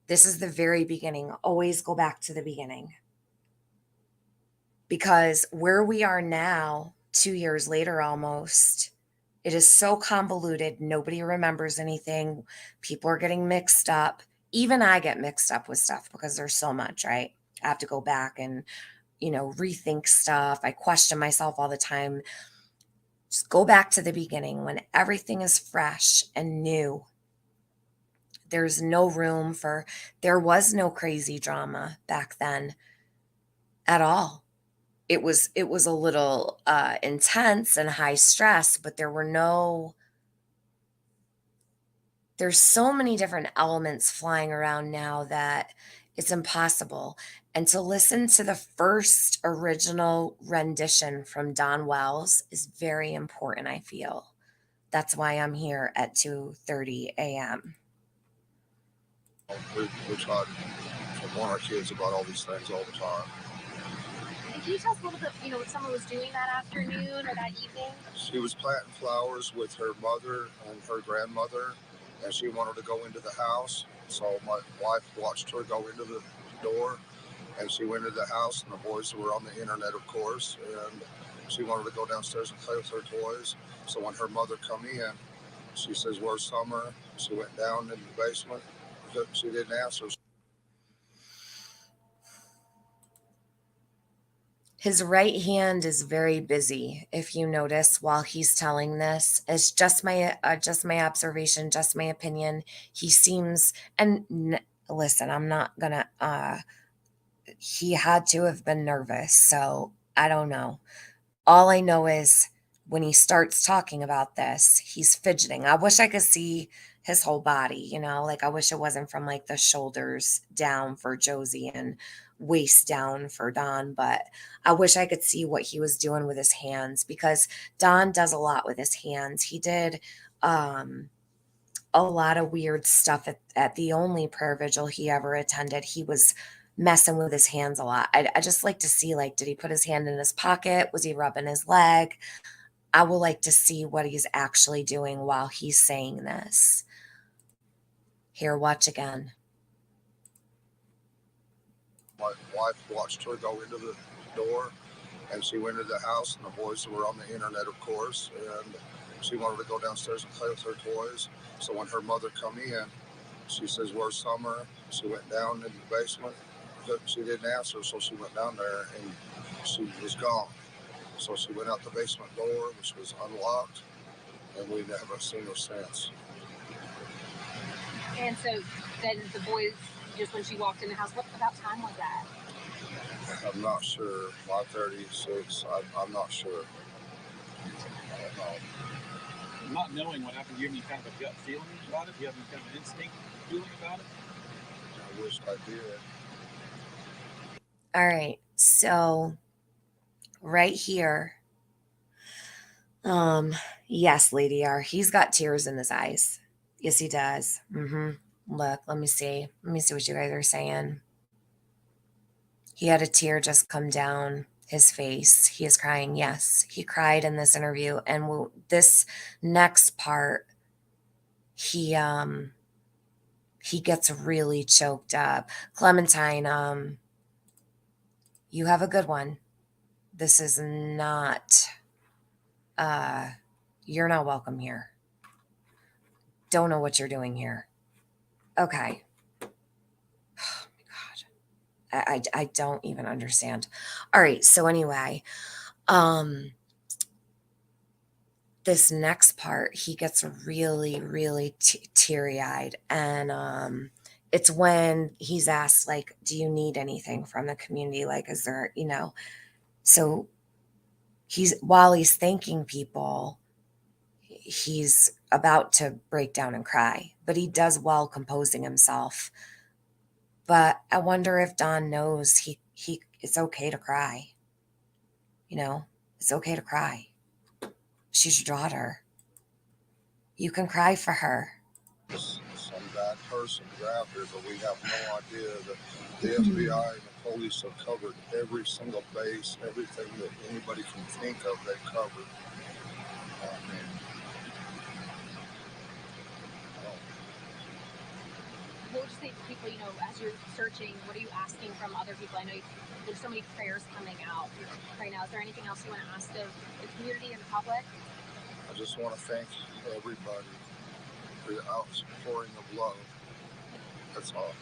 This is the very beginning. Always go back to the beginning. Because where we are now, 2 years later almost, it is so convoluted. Nobody remembers anything. People are getting mixed up. Even I get mixed up with stuff because there's so much, right? I have to go back and, rethink stuff. I question myself all the time. Just go back to the beginning when everything is fresh and new. There's no room there was no crazy drama back then at all. It was a little intense and high stress, but there's so many different elements flying around now that it's impossible. And to listen to the first original rendition from Don Wells is very important, I feel. That's why I'm here at 2:30 a.m. we try to warn our kids about all these things all the time. can you tell us a little bit, what someone was doing that afternoon or that evening? She was planting flowers with her mother and her grandmother, and she wanted to go into the house. So my wife watched her go into the door, and she went into the house, and the boys were on the internet, of course, and she wanted to go downstairs and play with her toys. So when her mother come in, she says, "Where's Summer?" She went down in the basement. She didn't answer. His right hand is very busy. If you notice while he's telling this, it's just my observation, just my opinion. He seems listen, I'm not gonna. He had to have been nervous, so I don't know. All I know is when he starts talking about this, he's fidgeting. I wish I could see his whole body, like I wish it wasn't from like the shoulders down for Josie and waist down for Don, but I wish I could see what he was doing with his hands because Don does a lot with his hands. He did a lot of weird stuff at the only prayer vigil he ever attended. He was messing with his hands a lot. I just like to see, like, did he put his hand in his pocket? Was he rubbing his leg? I would like to see what he's actually doing while he's saying this. Here, watch again. My wife watched her go into the door, and she went into the house, and the boys were on the internet, of course, and she wanted to go downstairs and play with her toys. So when her mother come in, she says, "Where's Summer?" She went down in the basement. She didn't answer, so she went down there, and she was gone. So she went out the basement door, which was unlocked, and we never seen her since. And so then the boys, just when she walked in the house, what about time was that? I'm not sure. 5:36. I'm not sure. I don't know. Not knowing what happened, do you have any kind of a gut feeling about it? Do you have any kind of an instinct feeling about it? I wish I did. All right. So right here, yes, Lady R, he's got tears in his eyes. Yes, he does. Look, let me see. Let me see what you guys are saying. He had a tear just come down his face. He is crying. Yes, he cried in this interview. And this next part, he gets really choked up. Clementine, you have a good one. This is not, you're not welcome here. Don't know what you're doing here. Okay. Oh my God. I don't even understand. All right. So anyway, this next part, he gets really, really teary-eyed. And it's when he's asked, like, do you need anything from the community? Like, is there, so while he's thanking people, he's about to break down and cry, but he does well composing himself. But I wonder if Don knows it's okay to cry. It's okay to cry. She's your daughter. You can cry for her. Some bad person grabbed her, but we have no idea that the FBI and the police have covered every single base, everything that anybody can think of, they've covered. What would you say to people, as you're searching, what are you asking from other people? I know there's so many prayers coming out right now. Is there anything else you want to ask of the community and the public? I just want to thank everybody for the outpouring of love. That's all.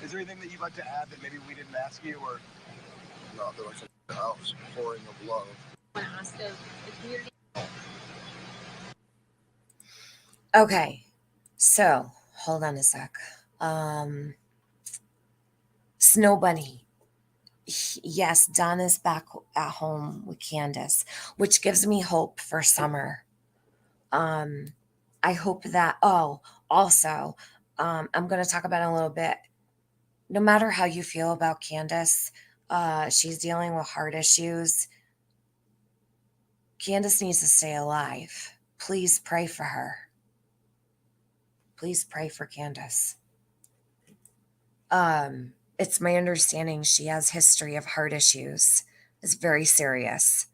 Is there anything that you'd like to add that maybe we didn't ask you, or Not that I can. The outpouring of love. Want to ask of the community? Okay, so hold on a sec. Snow Bunny. Yes, Donna's back at home with Candace, which gives me hope for Summer. I hope that, also, I'm going to talk about it a little bit. No matter how you feel about Candace, she's dealing with heart issues. Candace needs to stay alive. Please pray for her. please pray for Candace. It's my understanding she has history of heart issues. It's very serious.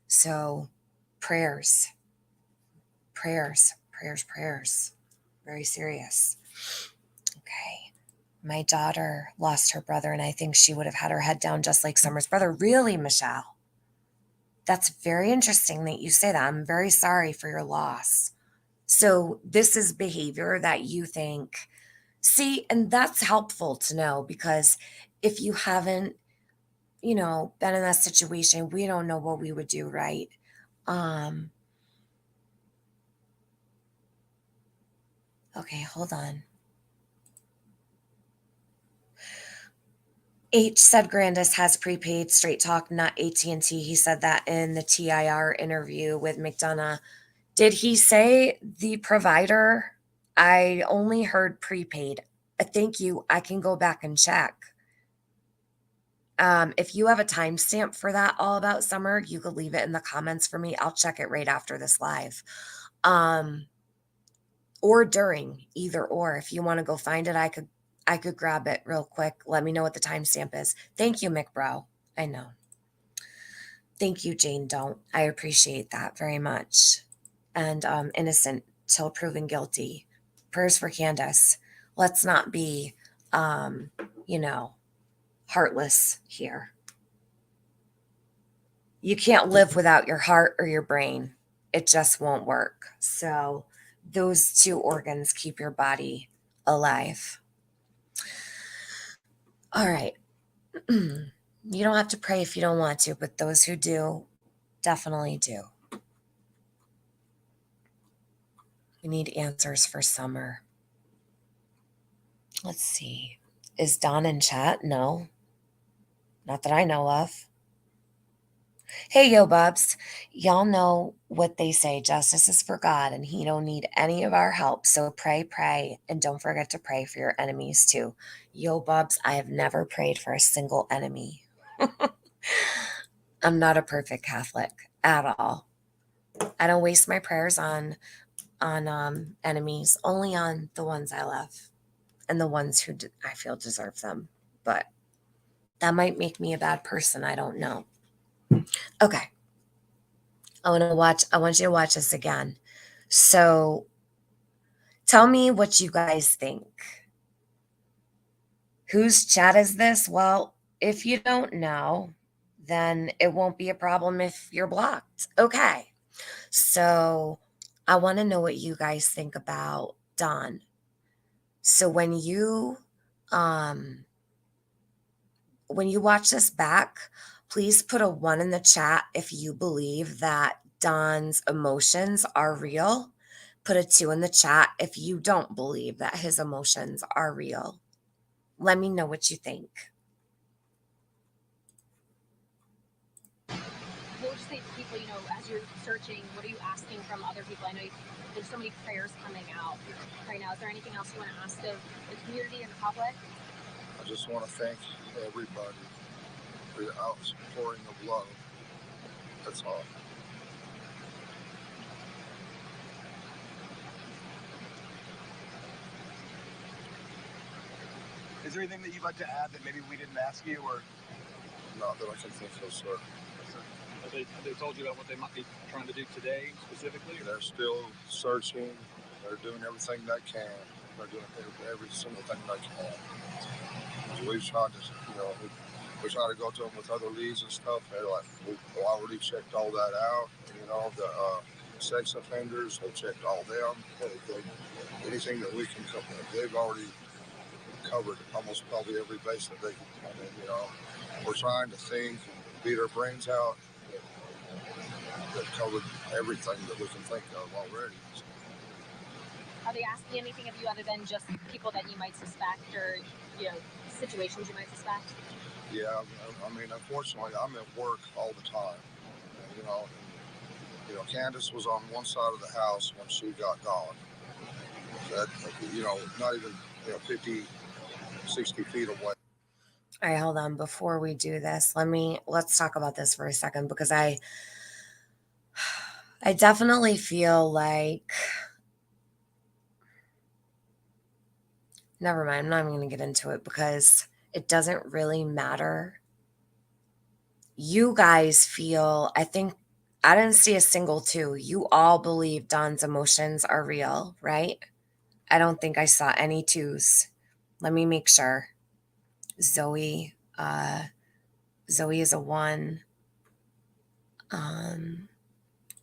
So prayers, prayers, prayers, prayers. Very serious. Okay. My daughter lost her brother, and I think she would have had her head down just like Summer's brother. Really, Michelle? That's very interesting that you say that. I'm very sorry for your loss. So this is behavior that you think, see, and that's helpful to know, because if you haven't, been in that situation, we don't know what we would do, right? Okay, hold on. H said Grandis has prepaid Straight Talk, not AT&T. He said that in the TIR interview with McDonough. Did he say the provider? I only heard prepaid. Thank you. I can go back and check. If you have a timestamp for that All About Summer, you could leave it in the comments for me. I'll check it right after this live. Or during, either or. If you want to go find it, I could grab it real quick. Let me know what the timestamp is. Thank you, McBro. I know. Thank you, Jane Don't. I appreciate that very much. And innocent till proven guilty. Prayers for Candace. Let's not be, heartless here. You can't live without your heart or your brain. It just won't work. So those two organs keep your body alive. All right. You don't have to pray if you don't want to, but those who do definitely do. We need answers for Summer. Let's see. Is Don in chat? No. Not that I know of. Hey, yo, bubs. Y'all know what they say. Justice is for God, and he don't need any of our help. So pray, and don't forget to pray for your enemies, too. Yo, bubs, I have never prayed for a single enemy. I'm not a perfect Catholic at all. I don't waste my prayers on enemies, only on the ones I love and the ones who I feel deserve them. But that might make me a bad person. I don't know. Okay. I want you to watch this again. So tell me what you guys think. Whose chat is this? Well, if you don't know, then it won't be a problem if you're blocked. Okay. So I want to know what you guys think about Don. So when you watch this back, please put a 1 in the chat if you believe that Don's emotions are real. Put a 2 in the chat if you don't believe that his emotions are real. Let me know what you think. What would you say to people, as you're searching, what are you asking from other people? I know there's so many prayers coming out right now. Is there anything else you want to ask of the community and the public? I just want to thank everybody for the outpouring of love. That's all. Is there anything that you'd like to add that maybe we didn't ask you, or? Not that I can think of, sir. Have they told you about what they might be trying to do today specifically? They're still searching. They're doing everything they can. They're doing every single thing they can. We've tried to, we try to go to them with other leads and stuff. They're like, we've already checked all that out. The sex offenders, they checked all them. Anything that we can cover, they've already covered almost probably every base that they can. We're trying to think, beat our brains out. That covered everything that we can think of already. Are they asking anything of you other than just people that you might suspect, or situations you might suspect? Yeah, unfortunately, I'm at work all the time. Candace was on one side of the house when she got gone. That, not even 50, 60 feet away. All right, hold on. Before we do this, let's talk about this for a second, because I definitely feel like never mind. I'm not even going to get into it because it doesn't really matter. You guys feel, I think, I didn't see a single two. You all believe Don's emotions are real, right? I don't think I saw any twos. Let me make sure. Zoe is a 1.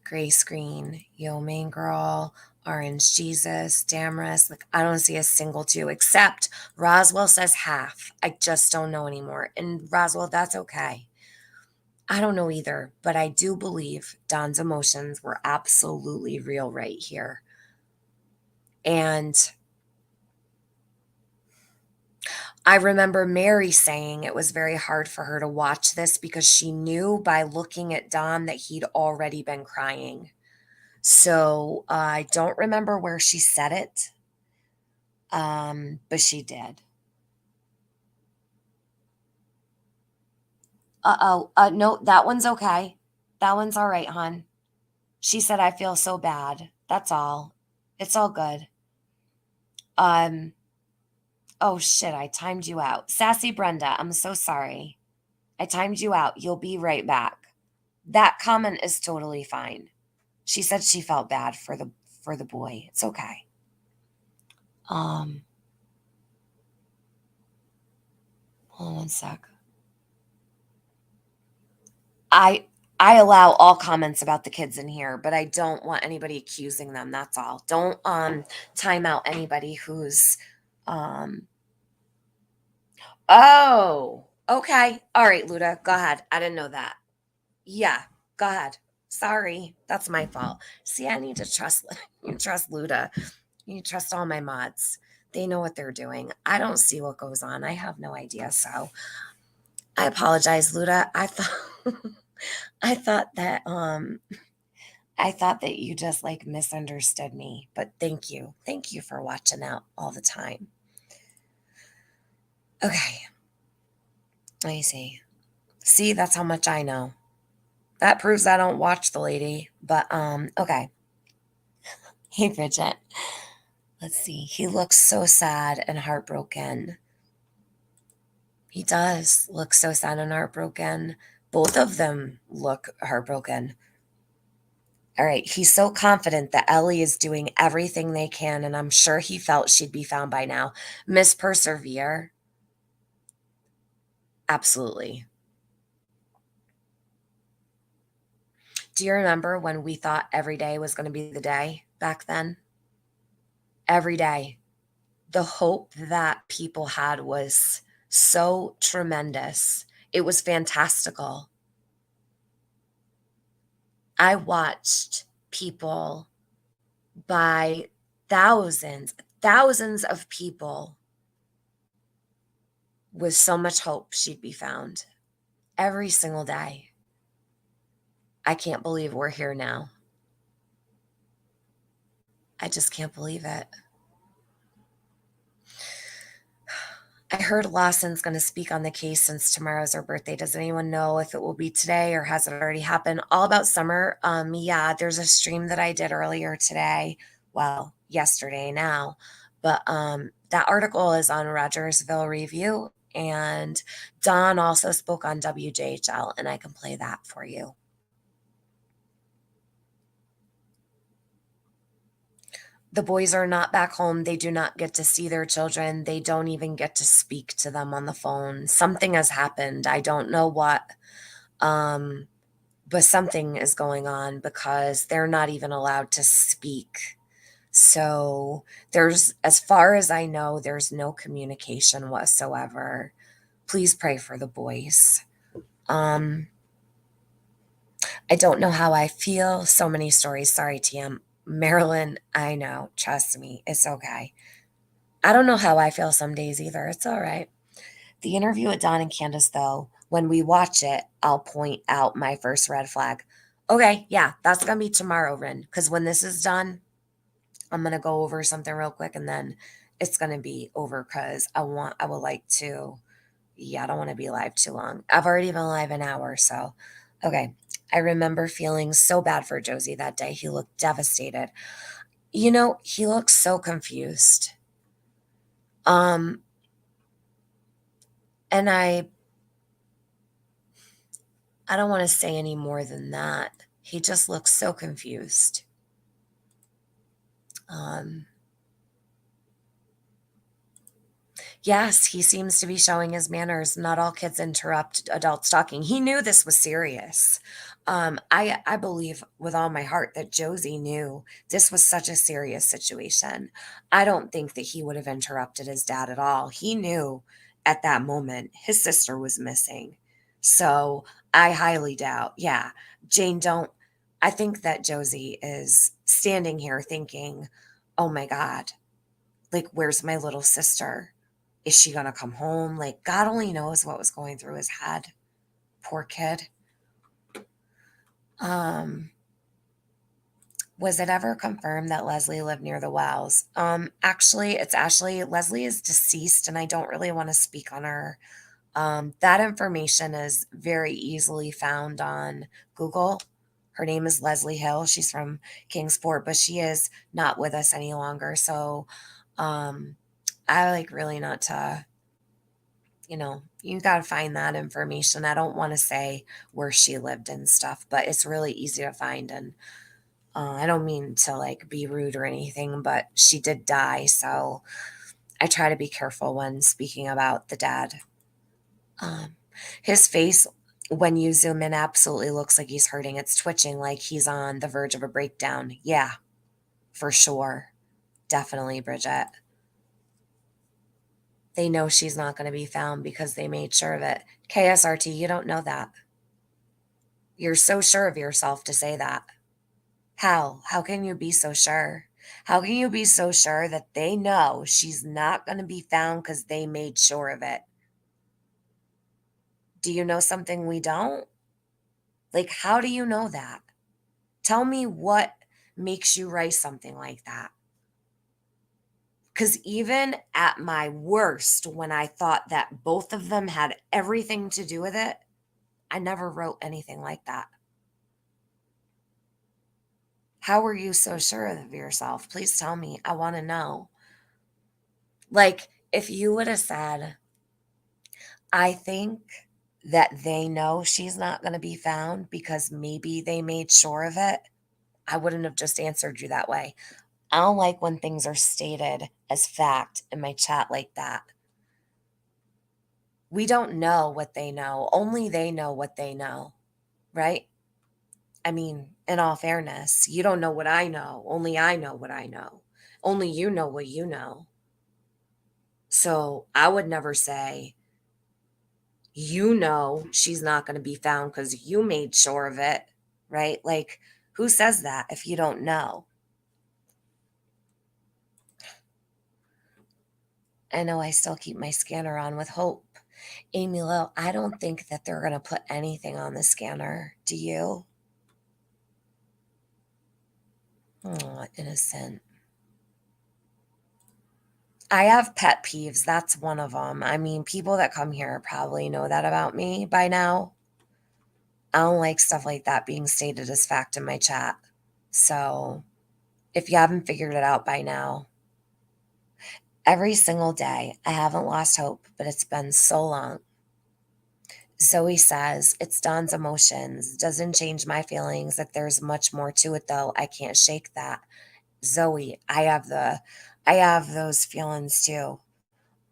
Grace Green, Yo Main Girl, Orange Jesus, Damaris. Like, I don't see a single 2, except Roswell says half. I just don't know anymore. And Roswell, that's okay. I don't know either, but I do believe Don's emotions were absolutely real right here. And I remember Mary saying it was very hard for her to watch this because she knew by looking at Don that he'd already been crying. So I don't remember where she said it, but she did. No, that one's okay. That one's all right, hon. She said, I feel so bad. That's all. It's all good. Oh shit, I timed you out. Sassy Brenda, I'm so sorry. I timed you out. You'll be right back. That comment is totally fine. She said she felt bad for the boy. It's okay. Hold on one sec. I allow all comments about the kids in here, but I don't want anybody accusing them. That's all. Don't time out anybody who's oh, okay. All right, Luda, go ahead. I didn't know that. Yeah, go ahead. Sorry. That's my fault. See, I need to trust you trust Luda. You trust all my mods. They know what they're doing. I don't see what goes on. I have no idea. So I apologize, Luda. I thought that you just like misunderstood me, but thank you. Thank you for watching out all the time. Okay. Let me see. See, that's how much I know. That proves I don't watch the lady, but okay. Hey, Bridget. Let's see. He looks so sad and heartbroken. He does look so sad and heartbroken. Both of them look heartbroken. All right. He's so confident that Ellie is doing everything they can, and I'm sure he felt she'd be found by now. Miss Persevere. Absolutely. Do you remember when we thought every day was going to be the day back then? Every day. The hope that people had was so tremendous. It was fantastical. I watched people by thousands of people with so much hope she'd be found every single day. I can't believe we're here now. I just can't believe it. I heard Lawson's going to speak on the case since tomorrow's her birthday. Does anyone know if it will be today or has it already happened? All about Summer. Yeah, there's a stream that I did earlier today. Well, yesterday now. But that article is on Rogersville Review. And Don also spoke on WJHL, and I can play that for you. The boys are not back home. They do not get to see their children. They don't even get to speak to them on the phone. Something has happened. I don't know what, but something is going on because they're not even allowed to speak. So there's, as far as I know, there's no communication whatsoever. Please pray for the boys. I don't know how I feel. So many stories. Sorry, TM. Marilyn, I know. Trust me. It's okay. I don't know how I feel some days either. It's all right. The interview with Don and Candace, though, when we watch it, I'll point out my first red flag. Okay, yeah, that's going to be tomorrow, Rin, because when this is done, I'm going to go over something real quick, and then it's going to be over because I would like to, I don't want to be live too long. I've already been live an hour, so, okay. I remember feeling so bad for Josie that day. He looked devastated. You know, he looked so confused. Um, and I don't want to say any more than that. He just looks so confused. Um, yes, he seems to be showing his manners. Not all kids interrupt adults talking. He knew this was serious. I believe with all my heart that Josie knew this was such a serious situation. I don't think that he would have interrupted his dad at all. He knew at that moment his sister was missing. So I highly doubt. Yeah, Jane, don't. I think that Josie is standing here thinking, oh my God, like, where's my little sister? Is she going to come home? Like, God only knows what was going through his head. Poor kid. Um, was it ever confirmed that Leslie lived near the wells? Actually, it's Ashley. Leslie is deceased, and I don't really want to speak on her. That information is very easily found on Google. Her name is Leslie Hill. She's from Kingsport, but she is not with us any longer. So, I like really not to, you got to find that information. I don't want to say where she lived and stuff, but it's really easy to find. And I don't mean to like be rude or anything, but she did die. So I try to be careful when speaking about the dad. Um, his face, when you zoom in, absolutely looks like he's hurting. It's twitching like he's on the verge of a breakdown. Yeah, for sure. Definitely, Bridget. They know she's not going to be found because they made sure of it. KSRT, you don't know that. You're so sure of yourself to say that. How? How can you be so sure? How can you be so sure that they know she's not going to be found because they made sure of it? Do you know something we don't? Like, how do you know that? Tell me what makes you write something like that. Because even at my worst, when I thought that both of them had everything to do with it, I never wrote anything like that. How are you so sure of yourself? Please tell me. I want to know. Like, if you would have said, I think that they know she's not going to be found because maybe they made sure of it, I wouldn't have just answered you that way. I don't like when things are stated as fact in my chat like that. We don't know what they know. Only they know what they know, right? I mean, in all fairness, you don't know what I know. Only I know what I know. Only you know what you know. So I would never say, you know, she's not going to be found because you made sure of it, right? Like, who says that if you don't know? I know I still keep my scanner on with hope. Amy Lowe, I don't think that they're going to put anything on the scanner. Do you? Oh, innocent. I have pet peeves. That's one of them. I mean, people that come here probably know that about me by now. I don't like stuff like that being stated as fact in my chat. So if you haven't figured it out by now, every single day, I haven't lost hope, but it's been so long. Zoe says, it's Dawn's emotions. Doesn't change my feelings that there's much more to it though. I can't shake that. Zoe, I have those feelings too.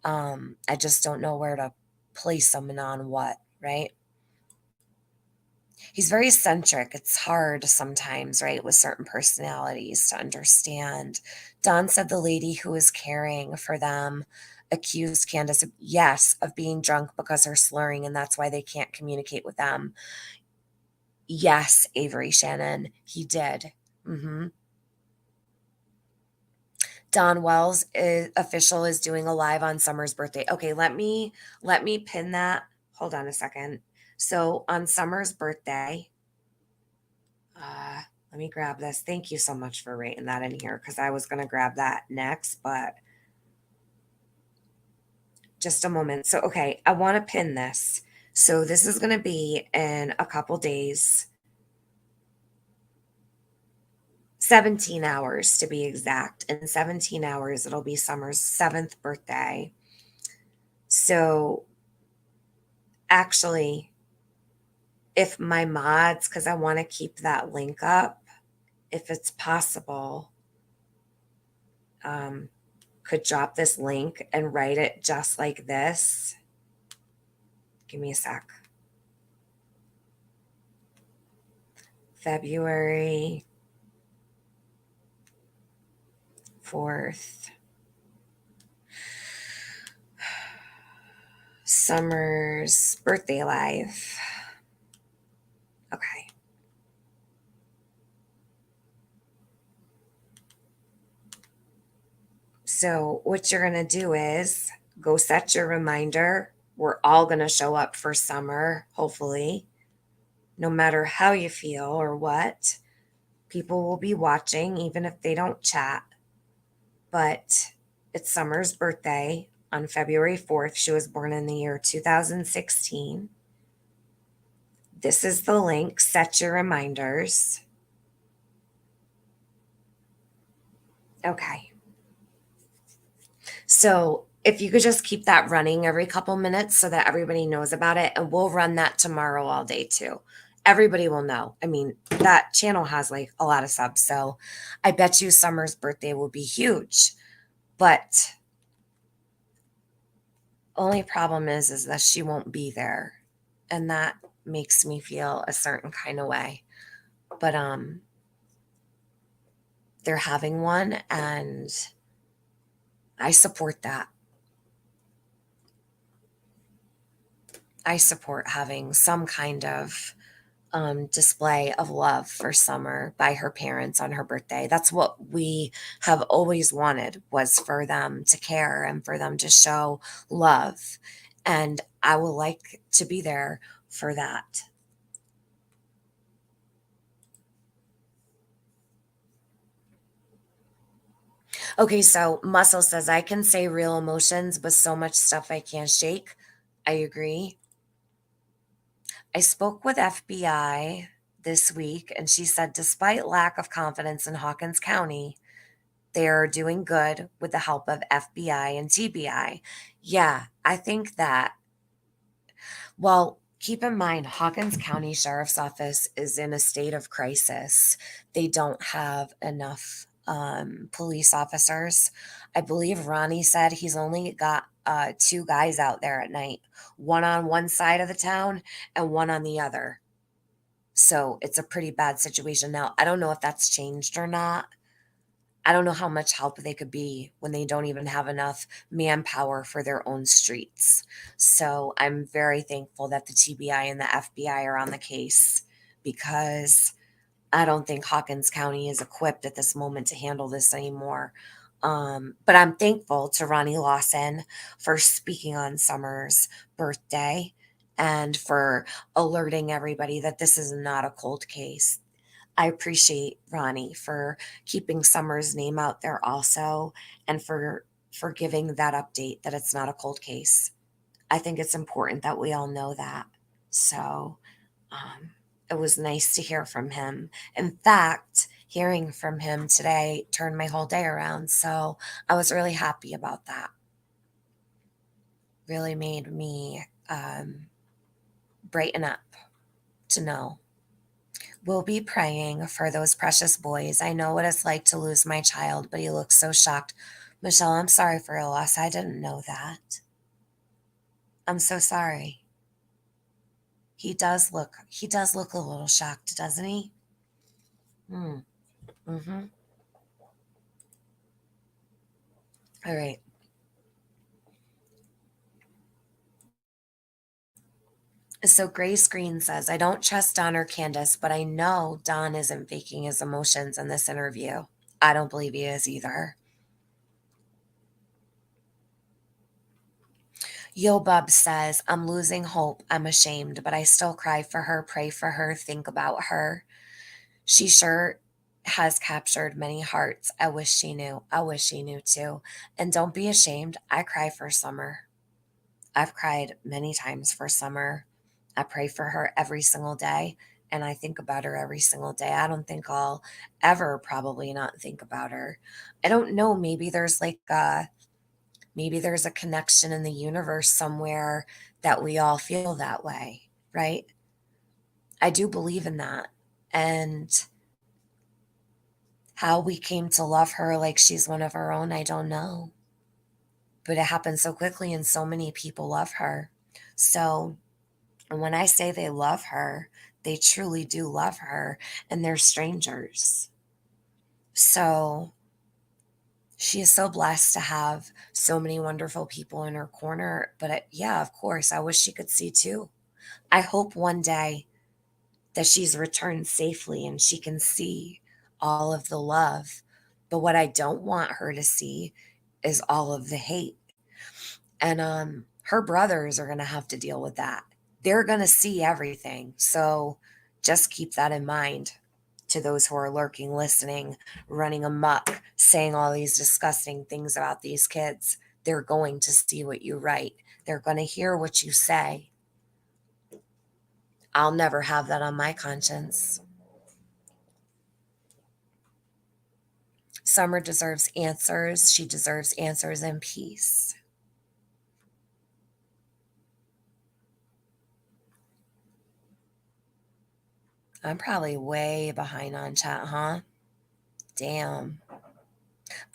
I just don't know where to place them and on what, right? He's very eccentric. It's hard sometimes, right, with certain personalities to understand. Dawn said the lady who was caring for them accused Candace of, yes, of being drunk because her slurring, and that's why they can't communicate with them. Yes, Avery Shannon, he did. Don Wells is official is doing a live on Summer's birthday. Okay, let me pin that. Hold on a second. So on Summer's birthday, let me grab this. Thank you so much for writing that in here because I was gonna grab that next, but just a moment. So okay, I want to pin this. So this is gonna be in a couple days. 17 hours to be exact. In 17 hours, it'll be Summer's 7th birthday. So actually, if my mods, because I want to keep that link up, if it's possible, could drop this link and write it just like this. Give me a sec. February 4th. Summer's birthday live. Okay. So what you're going to do is go set your reminder. We're all going to show up for Summer, hopefully, no matter how you feel or what. People will be watching, even if they don't chat. But it's Summer's birthday on February 4th. She was born in the year 2016. This is the link. Set your reminders. Okay. So if you could just keep that running every couple minutes so that everybody knows about it, and we'll run that tomorrow all day too. Everybody will know. I mean, that channel has like a lot of subs, so I bet you Summer's birthday will be huge. But only problem is that she won't be there, and that makes me feel a certain kind of way. But they're having one, and I support that. I support having some kind of display of love for Summer by her parents on her birthday. That's what we have always wanted, was for them to care and for them to show love. And I would like to be there for that. Okay, so Muscle says, I can say real emotions, but so much stuff I can't shake. I agree. I spoke with FBI this week, and she said, despite lack of confidence in Hawkins County, they are doing good with the help of FBI and TBI. Yeah, I think that. Well, keep in mind, Hawkins County Sheriff's Office is in a state of crisis. They don't have enough police officers. I believe Ronnie said he's only got 2 guys out there at night, one on one side of the town and one on the other. So it's a pretty bad situation. Now, I don't know if that's changed or not. I don't know how much help they could be when they don't even have enough manpower for their own streets. So I'm very thankful that the TBI and the FBI are on the case, because I don't think Hawkins County is equipped at this moment to handle this anymore. But I'm thankful to Ronnie Lawson for speaking on Summer's birthday and for alerting everybody that this is not a cold case. I appreciate Ronnie for keeping Summer's name out there also, and for giving that update that it's not a cold case. I think it's important that we all know that. So it was nice to hear from him. In fact, hearing from him today turned my whole day around. So I was really happy about that. Really made me brighten up to know. We'll be praying for those precious boys. I know what it's like to lose my child, but he looks so shocked. Michelle, I'm sorry for your loss. I didn't know that. I'm so sorry. He does look a little shocked, doesn't he? Mm-hmm. All right. So Grace Green says, I don't trust Don or Candace, but I know Don isn't faking his emotions in this interview. I don't believe he is either. Yo Bub says, I'm losing hope. I'm ashamed, but I still cry for her, pray for her, think about her. She sure has captured many hearts. I wish she knew. I wish she knew too. And don't be ashamed. I cry for Summer. I've cried many times for Summer. I pray for her every single day. and I think about her every single day. I don't think I'll ever probably not think about her. I don't know, maybe there's a connection in the universe somewhere that we all feel that way, right? I do believe in that. And how we came to love her like she's one of our own, I don't know. But it happened so quickly, and so many people love her. So when I say they love her, they truly do love her, and they're strangers. So she is so blessed to have so many wonderful people in her corner. But yeah, of course, I wish she could see too. I hope one day that she's returned safely and she can see all of the love. But what I don't want her to see is all of the hate. And her brothers are going to have to deal with that. They're going to see everything. So just keep that in mind, to those who are lurking, listening, running amok, saying all these disgusting things about these kids. They're going to see what you write, they're going to hear what you say. I'll never have that on my conscience. Summer deserves answers. She deserves answers in peace. I'm probably way behind on chat, huh? Damn.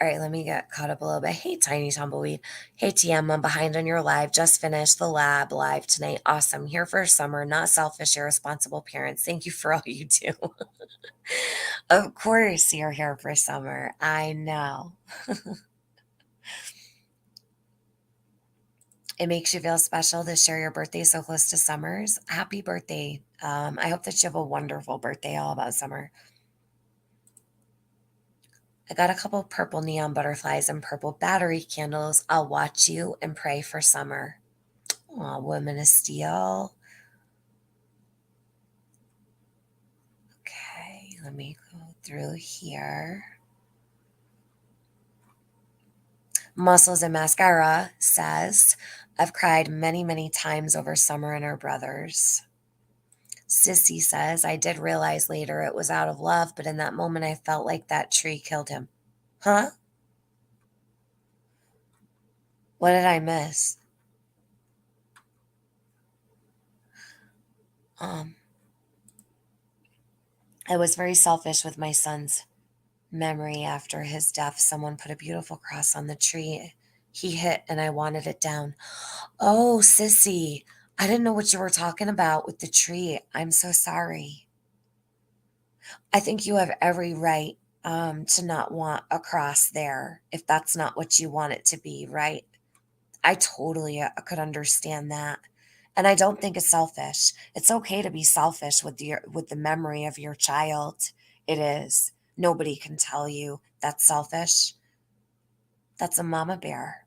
All right, let me get caught up a little bit. Hey, Tiny Tumbleweed. Hey, TM, I'm behind on your live. Just finished the lab live tonight. Awesome. Here for summer. Not selfish, irresponsible parents. Thank you for all you do. Of course, you're here for summer. I know. It makes you feel special to share your birthday so close to summer's. Happy birthday. I hope that you have a wonderful birthday all about summer. I got a couple purple neon butterflies and purple battery candles. I'll watch you and pray for summer. Aw, Women of Steel. Okay, let me go through here. Muscles and Mascara says, I've cried many, many times over Summer and her brothers. Sissy says, I did realize later it was out of love, but in that moment I felt like that tree killed him. Huh? What did I miss? Um, I was very selfish with my son's memory after his death. Someone put a beautiful cross on the tree he hit, and I wanted it down. Oh, Sissy, I didn't know what you were talking about with the tree. I'm so sorry. I think you have every right to not want a cross there if that's not what you want it to be, right? I totally could understand that. And I don't think it's selfish. It's okay to be selfish with the memory of your child. It is. Nobody can tell you that's selfish. That's a mama bear.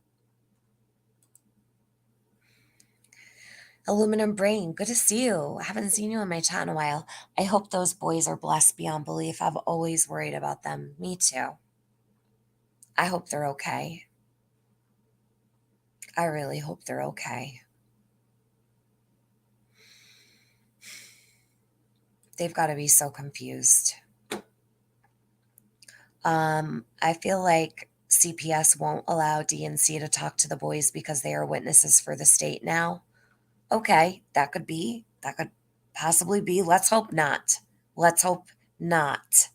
Aluminum Brain, good to see you. I haven't seen you in my chat in a while. I hope those boys are blessed beyond belief. I've always worried about them. Me too. I hope they're okay. I really hope they're okay. They've got to be so confused. I feel like CPS won't allow DNC to talk to the boys because they are witnesses for the state now. Okay, that could be. That could possibly be. Let's hope not. Let's hope not.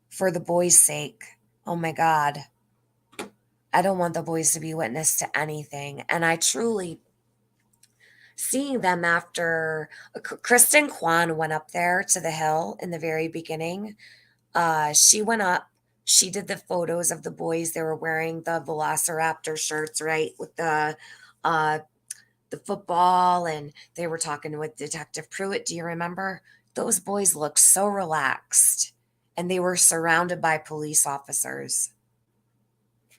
For the boys' sake. Oh my God. I don't want the boys to be witness to anything. And I truly, seeing them after Kristen Kwan went up there to the hill in the very beginning. She went up. She did the photos of the boys. They were wearing the Velociraptor shirts, right, with uh, the football, and they were talking with Detective Pruitt. Do you remember? Those boys looked so relaxed, and they were surrounded by police officers.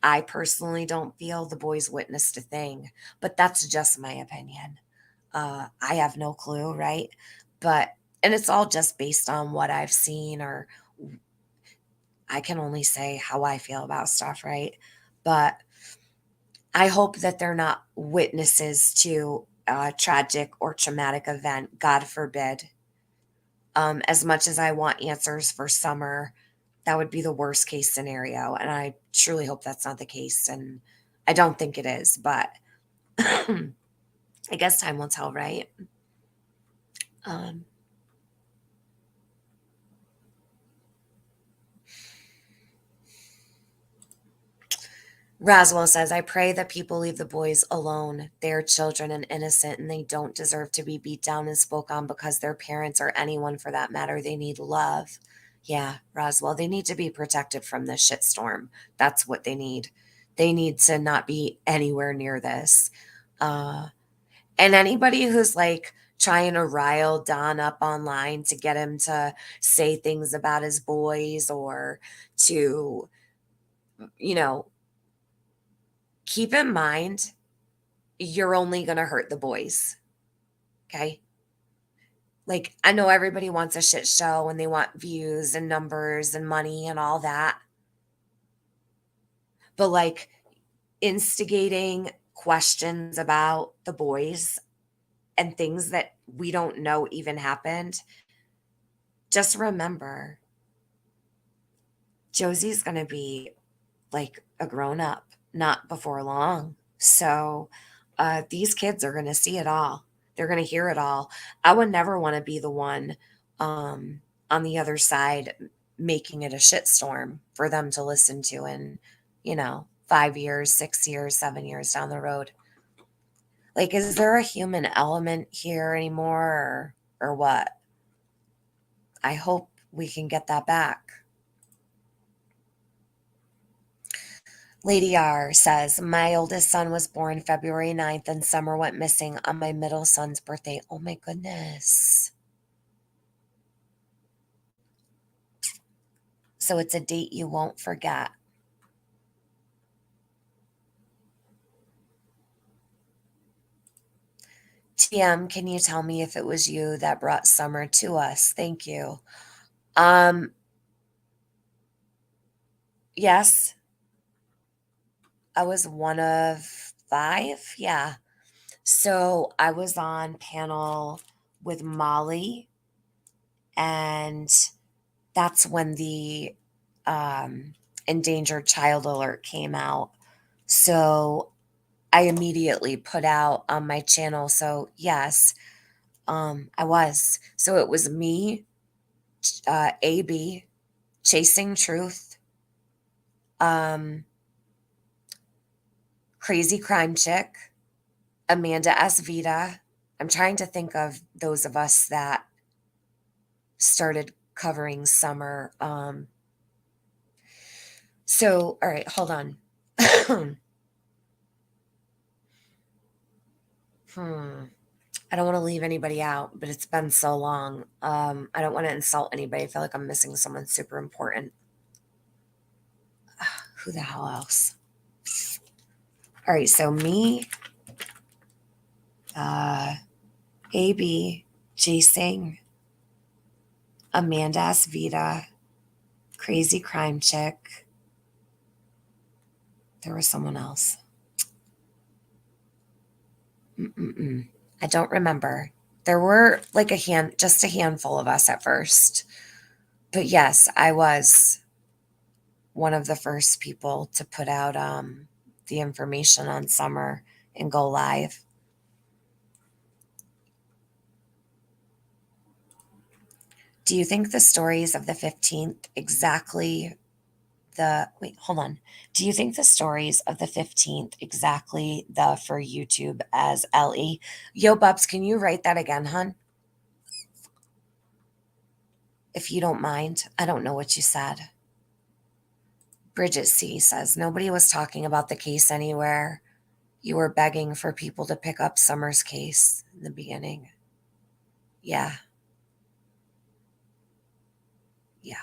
I personally don't feel the boys witnessed a thing, but that's just my opinion. I have no clue, right? But, and it's all just based on what I've seen, or I can only say how I feel about stuff, right? But I hope that they're not witnesses to a tragic or traumatic event, God forbid. As much as I want answers for Summer, that would be the worst case scenario. And I truly hope that's not the case. And I don't think it is, but I guess time will tell, right? Um, Roswell says, I pray that people leave the boys alone. They are children and innocent, and they don't deserve to be beat down and spoke on because their parents or anyone for that matter. They need love. Yeah, Roswell, they need to be protected from this shitstorm. That's what they need. They need to not be anywhere near this. Uh, and anybody who's like trying to rile Don up online to get him to say things about his boys or to, you know, keep in mind, you're only going to hurt the boys. Okay. Like, I know everybody wants a shit show and they want views and numbers and money and all that. But like, instigating questions about the boys and things that we don't know even happened, just remember Josie's going to be like a grown up, not before long. So these kids are going to see it all. They're going to hear it all. I would never want to be the one um, on the other side making it a shitstorm for them to listen to in, 5 years, 6 years, 7 years down the road. Like, is there a human element here anymore or what? I hope we can get that back. Lady R says, my oldest son was born February 9th and Summer went missing on my middle son's birthday. Oh my goodness. So it's a date you won't forget. TM, can you tell me if it was you that brought Summer to us? Thank you. Yes. I was one of 5. Yeah. So I was on panel with Molly, and that's when the endangered child alert came out. So I immediately put out on my channel. So yes, I was. So it was me, AB, Chasing Truth, Crazy Crime Chick, Amanda S. Vita. I'm trying to think of those of us that started covering Summer. So, all right, hold on. I don't want to leave anybody out, but it's been so long. I don't want to insult anybody. I feel like I'm missing someone super important. Who the hell else? All right, so me, AB, Jasing, Amanda Asvita, Crazy Crime Chick. There was someone else. I don't remember. There were like just a handful of us at first. But yes, I was one of the first people to put out the information on Summer and go live. Do you think the stories of the 15th exactly wait, hold on. Do you think the stories of the 15th exactly the for YouTube as LE? Yo, Bubs, can you write that again, hun? If you don't mind. I don't know what you said. Bridget C says, nobody was talking about the case anywhere. You were begging for people to pick up Summer's case in the beginning. Yeah. Yeah.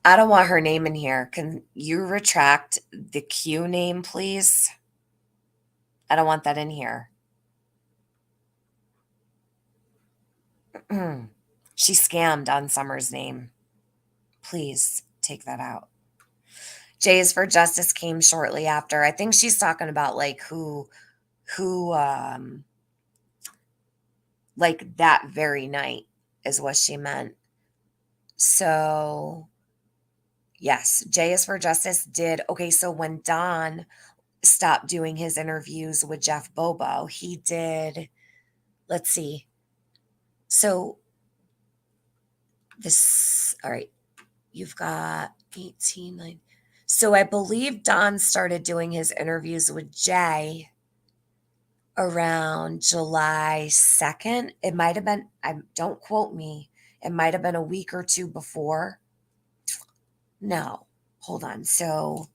I don't want her name in here. Can you retract the Q name, please? I don't want that in here. She scammed on Summer's name. Please take that out. Jays for Justice came shortly after. I think she's talking about like who like that very night is what she meant. So yes, Jays for Justice did. Okay, so when Don stopped doing his interviews with Jeff Bobo, he did, let's see. So this, all right, you've got 18, 9. So I believe Don started doing his interviews with Jay around July 2nd. It might have been, I don't quote me, it might have been a week or two before. No, hold on. So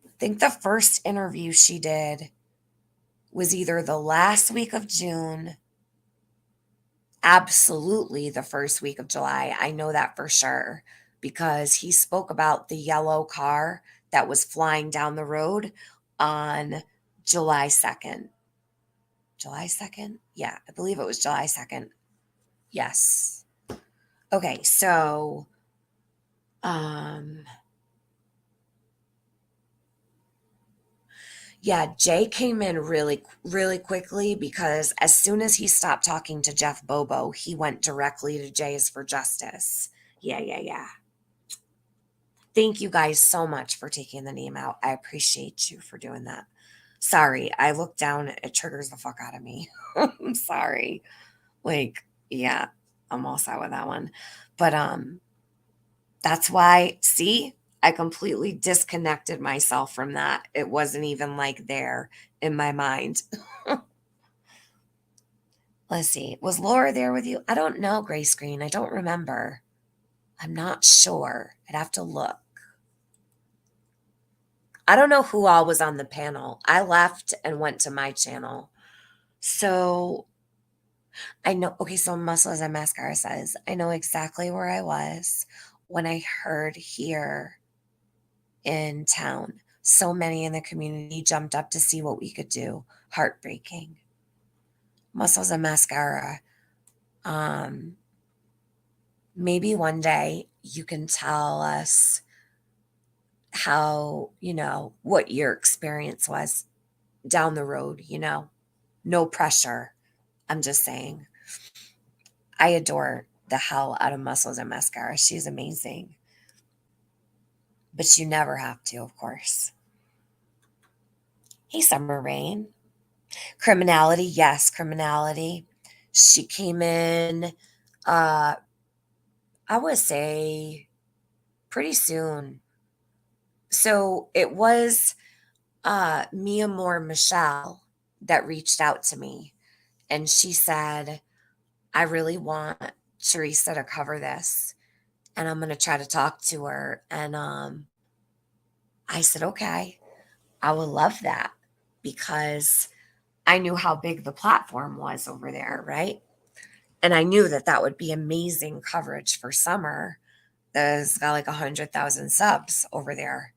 I think the first interview she did was either the last week of June, absolutely the first week of July. I know that for sure because he spoke about the yellow car that was flying down the road on July 2nd. July 2nd? Yeah, I believe it was July 2nd. Yes. Okay, so yeah, Jay came in really quickly because as soon as he stopped talking to Jeff Bobo, he went directly to Jays for Justice. Yeah. Thank you guys so much for taking the name out. I appreciate you for doing that. Sorry, I looked down, it triggers the fuck out of me. I'm sorry. Like, yeah, I'm all set with that one. But that's why, see, I completely disconnected myself from that. It wasn't even like there in my mind. Let's see. Was Laura there with you? I don't know, Gray Screen. I don't remember. I'm not sure. I'd have to look. I don't know who all was on the panel. I left and went to my channel. So I know. Okay, so Muscles and Mascara says, I know exactly where I was when I heard here in town. So many in the community jumped up to see what we could do. Heartbreaking. Muscles and Mascara. Maybe one day you can tell us how, what your experience was down the road, no pressure. I'm just saying. I adore the hell out of Muscles and Mascara. She's amazing. But you never have to, of course. Hey, Summer Rain. Criminality, yes, Criminality. She came in, I would say, pretty soon. So it was Mia Moore Michelle that reached out to me. And she said, I really want Teresa to cover this. And I'm going to try to talk to her. And I said, okay, I would love that because I knew how big the platform was over there, right? And I knew that that would be amazing coverage for Summer. That's got like 100,000 subs over there.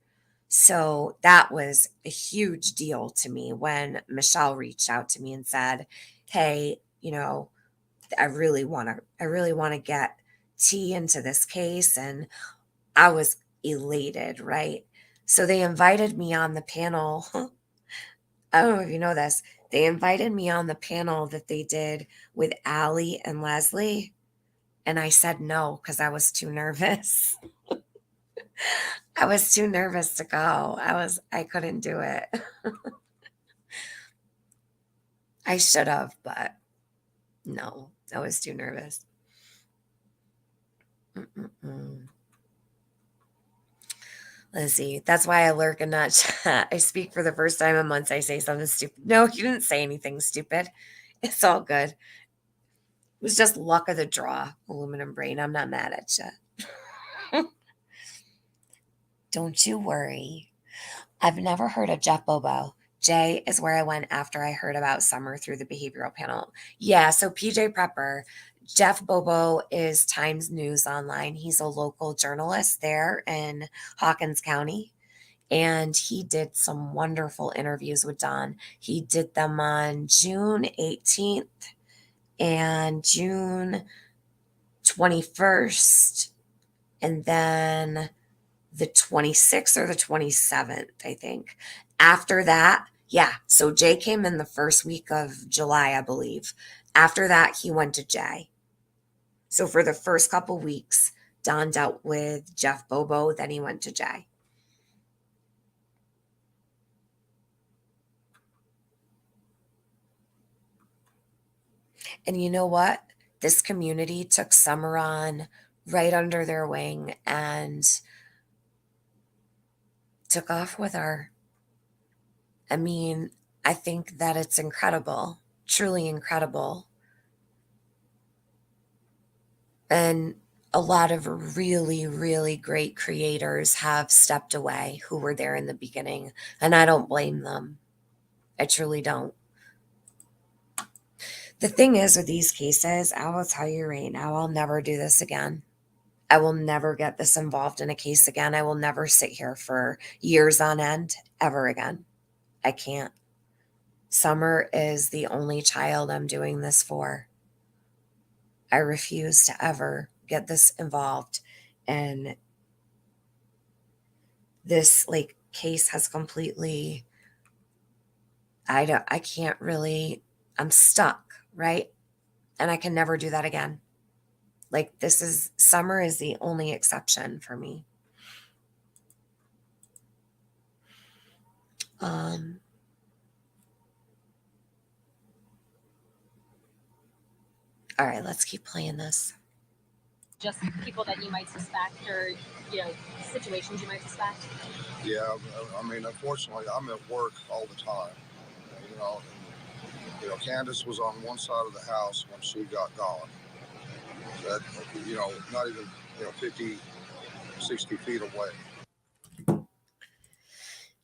So that was a huge deal to me when Michelle reached out to me and said, hey, I really want to get T into this case. And I was elated, right? So they invited me on the panel. I don't know if you know this. They invited me on the panel that they did with Allie and Leslie. And I said no because I was too nervous. I was too nervous to go. I couldn't do it. I should have, but no, I was too nervous. Let's see. That's why I lurk and not chat. I speak for the first time in months. I say something stupid. No, you didn't say anything stupid. It's all good. It was just luck of the draw, Aluminum Brain. I'm not mad at you. Don't you worry. I've never heard of Jeff Bobo. Jay is where I went after I heard about Summer through the behavioral panel. Yeah, so PJ Prepper, Jeff Bobo is Times News Online. He's a local journalist there in Hawkins County. And he did some wonderful interviews with Don. He did them on June 18th and June 21st. And then the 26th or the 27th, I think. After that, yeah. So Jay came in the first week of July, I believe. After that, he went to Jay. So for the first couple weeks, Don dealt with Jeff Bobo, then he went to Jay. And you know what? This community took Summer on right under their wing and took off with her. I mean, I think that it's incredible, truly incredible. And a lot of really, really great creators have stepped away who were there in the beginning. And I don't blame them. I truly don't. The thing is with these cases, I will tell you right now, I'll never do this again. I will never get this involved in a case again. I will never sit here for years on end ever again. I can't. Summer is the only child I'm doing this for. I refuse to ever get this involved. And this case has completely, I can't really, I'm stuck, right? And I can never do that again. Summer is the only exception for me. All right, let's keep playing this. Just people that you might suspect, or situations you might suspect. Yeah, I mean, unfortunately, I'm at work all the time. Candace was on one side of the house when she got gone. That, not even 50, 60 feet away.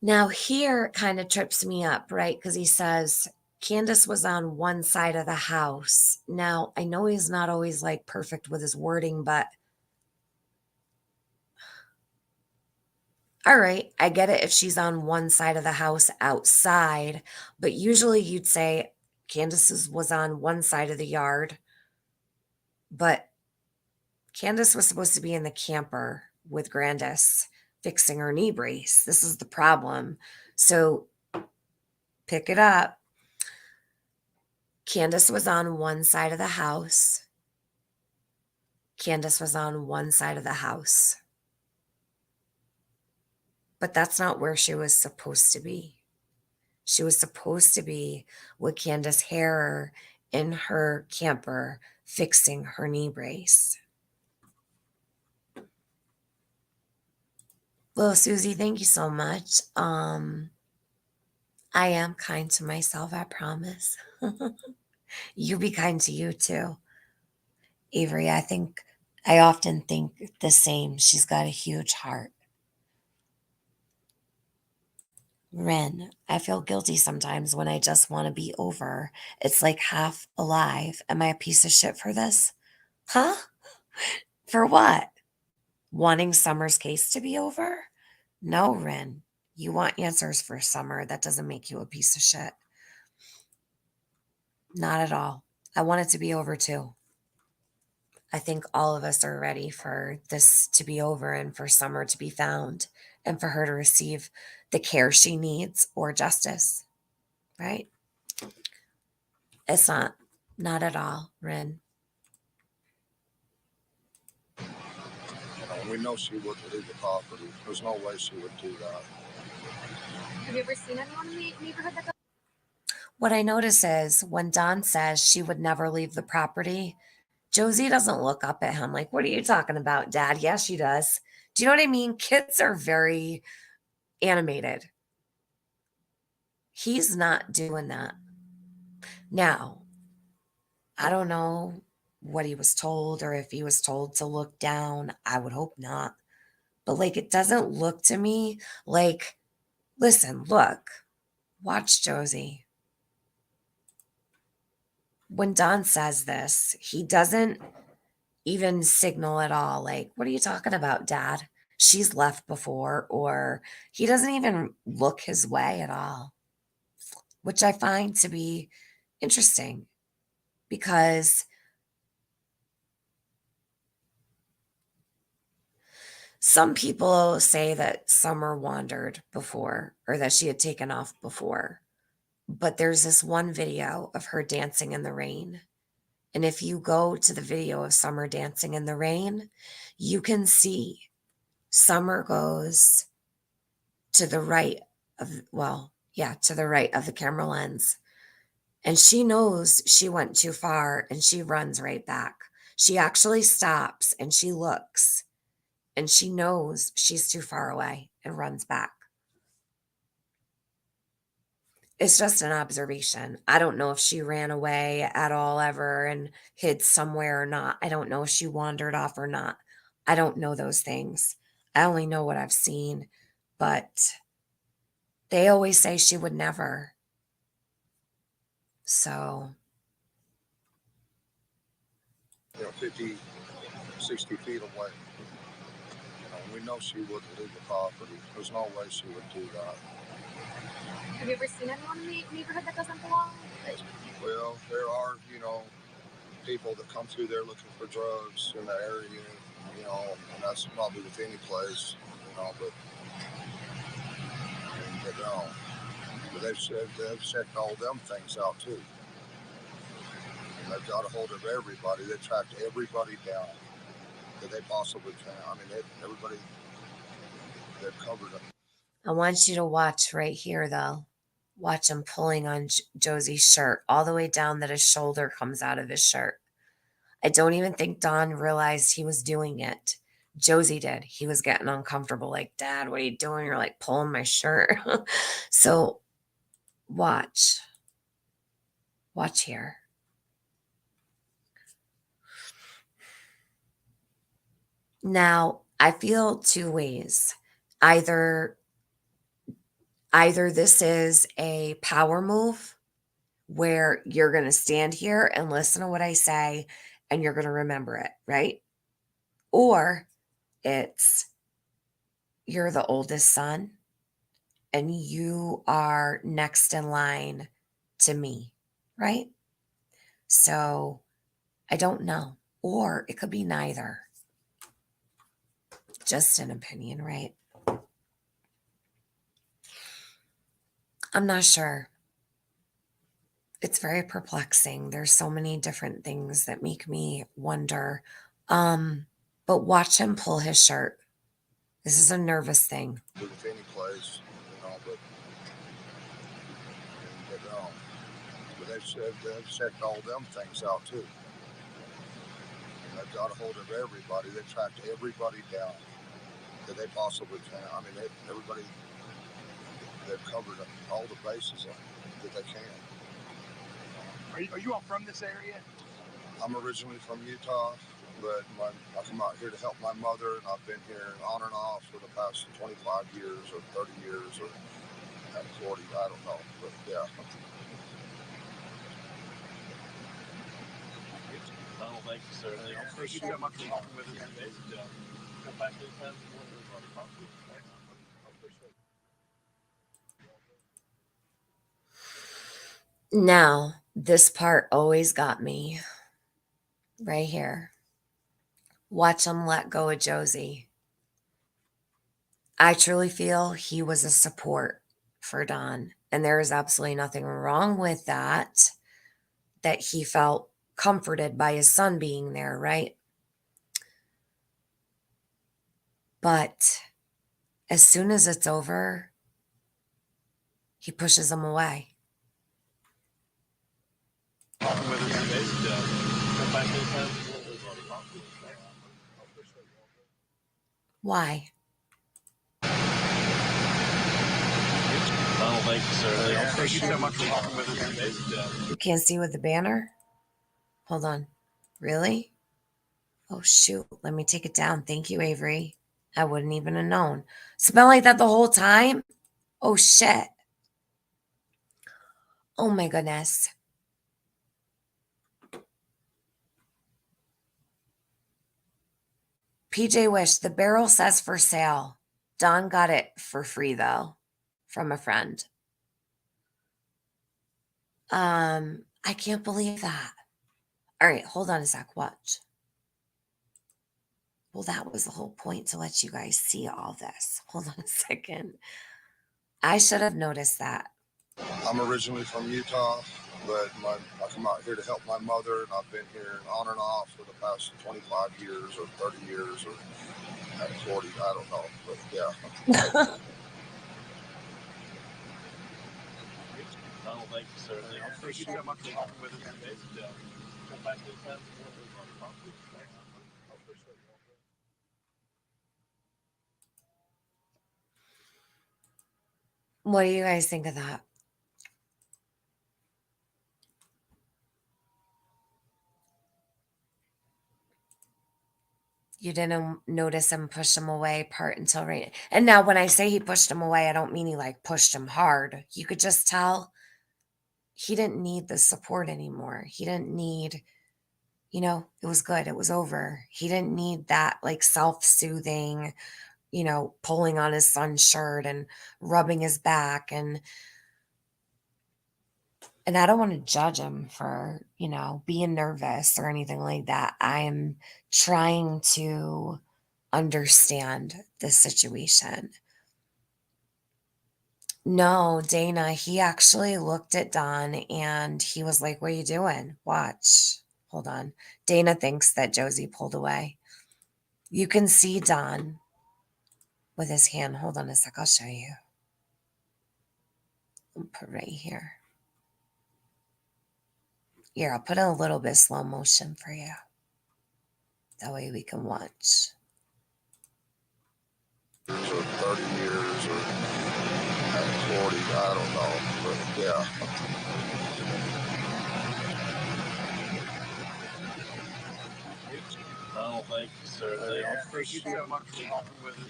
Now here it kind of trips me up, right? Because he says Candace was on one side of the house. Now, I know he's not always perfect with his wording, but all right, I get it if she's on one side of the house outside, but usually you'd say Candace was on one side of the yard, but Candace was supposed to be in the camper with Grandis fixing her knee brace. This is the problem. So pick it up. Candace was on one side of the house. Candace was on one side of the house. But that's not where she was supposed to be. She was supposed to be with Candace Harrer in her camper fixing her knee brace. Well, Susie, thank you so much. I am kind to myself, I promise. You be kind to you too. Avery, I often think the same. She's got a huge heart. Ren, I feel guilty sometimes when I just want to be over. It's like half alive. Am I a piece of shit for this? Huh? For what? Wanting Summer's case to be over? No, Ren. You want answers for Summer. That doesn't make you a piece of shit. Not at all. I want it to be over too. I think all of us are ready for this to be over and for Summer to be found and for her to receive the care she needs or justice, right? It's not at all, Rin. We know she wouldn't leave the property. There's no way she would do that. Have you ever seen anyone in the neighborhood that does? What I notice is when Don says she would never leave the property, Josie doesn't look up at him like, what are you talking about, Dad? Yes, she does. Do you know what I mean? Kids are very animated. He's not doing that. Now, I don't know what he was told or if he was told to look down. I would hope not. But it doesn't look to me like, listen, look, watch Josie. When Don says this, he doesn't even signal at all. What are you talking about, Dad? She's left before, or he doesn't even look his way at all, which I find to be interesting because Some people say that Summer wandered before or that she had taken off before, but there's this one video of her dancing in the rain. And if you go to the video of Summer dancing in the rain, you can see Summer goes to the right of, well, yeah, to the right of the camera lens. And she knows she went too far and she runs right back. She actually stops and she looks and she knows she's too far away and runs back. It's just an observation. I don't know if she ran away at all ever and hid somewhere or not. I don't know if she wandered off or not. I don't know those things. I only know what I've seen, but they always say she would never. So, 50, 60 feet away. We know she wouldn't leave the property. There's no way she would do that. Have you ever seen anyone in the neighborhood that doesn't belong? Well, there are, people that come through there looking for drugs in the area, and that's probably with any place, but they don't. But they've checked all them things out too. And they've got a hold of everybody. They tracked everybody down that they possibly can. I mean, everybody, they've covered them. I want you to watch right here, though. Watch him pulling on Josie's shirt all the way down that his shoulder comes out of his shirt. I don't even think Don realized he was doing it. Josie did. He was getting uncomfortable, like, Dad, what are you doing? You're like pulling my shirt. So watch. Watch here. Now, I feel two ways. Either this is a power move where you're going to stand here and listen to what I say and you're going to remember it, right? Or it's you're the oldest son and you are next in line to me, right? So I don't know. Or it could be neither. Just an opinion, right? I'm not sure. It's very perplexing. There's so many different things that make me wonder. But watch him pull his shirt. This is a nervous thing. With any place, but they don't. But they've checked all them things out too. And they've got a hold of everybody. They tracked everybody down that they possibly can. I mean, everybody, they've covered all the bases that they can. Are you all from this area? I'm originally from Utah, but I come out here to help my mother, and I've been here on and off for the past 25 years or 30 years or 40, I don't know, but yeah. Donald, thank you, sir. Thank you so much for talking with us. Come back anytime. Now, this part always got me. Right here. Watch him let go of Josie. I truly feel he was a support for Don. And there is absolutely nothing wrong with that he felt comforted by his son being there, right? But as soon as it's over, he pushes him away. Why? Donald, thank you, sir. Thank you so much for talking with us. You can't see with the banner? Hold on. Really? Oh, shoot. Let me take it down. Thank you, Avery. I wouldn't even have known. Smell like that the whole time? Oh, shit. Oh, my goodness. PJ Wish, the barrel says for sale. Don got it for free, though, from a friend. I can't believe that. All right, hold on a sec. Watch. Well, that was the whole point, to let you guys see all this. Hold on a second. I should have noticed that. I'm originally from Utah, but I come out here to help my mother, and I've been here on and off for the past 25 years or 30 years or 40, I don't know, but yeah. I don't think so. Thank you so much for talking with us. Come back this time. What do you guys think of that? You didn't notice him push him away part until right. And now when I say he pushed him away, I don't mean he like pushed him hard. You could just tell he didn't need the support anymore. He didn't need, it was good. It was over. He didn't need that like self-soothing, pulling on his son's shirt and rubbing his back, and I don't want to judge him for, being nervous or anything like that. I am trying to understand the situation. No, Dana, he actually looked at Don and he was like, "What are you doing? Watch." Hold on. Dana thinks that Josie pulled away. You can see Don with his hand. Hold on a sec. I'll show you. I'll put right here. Here, I'll put in a little bit of slow motion for you. That way we can watch. Or 30 years or 40, I don't know, but yeah. I don't think so. Thank you so much for talking with us.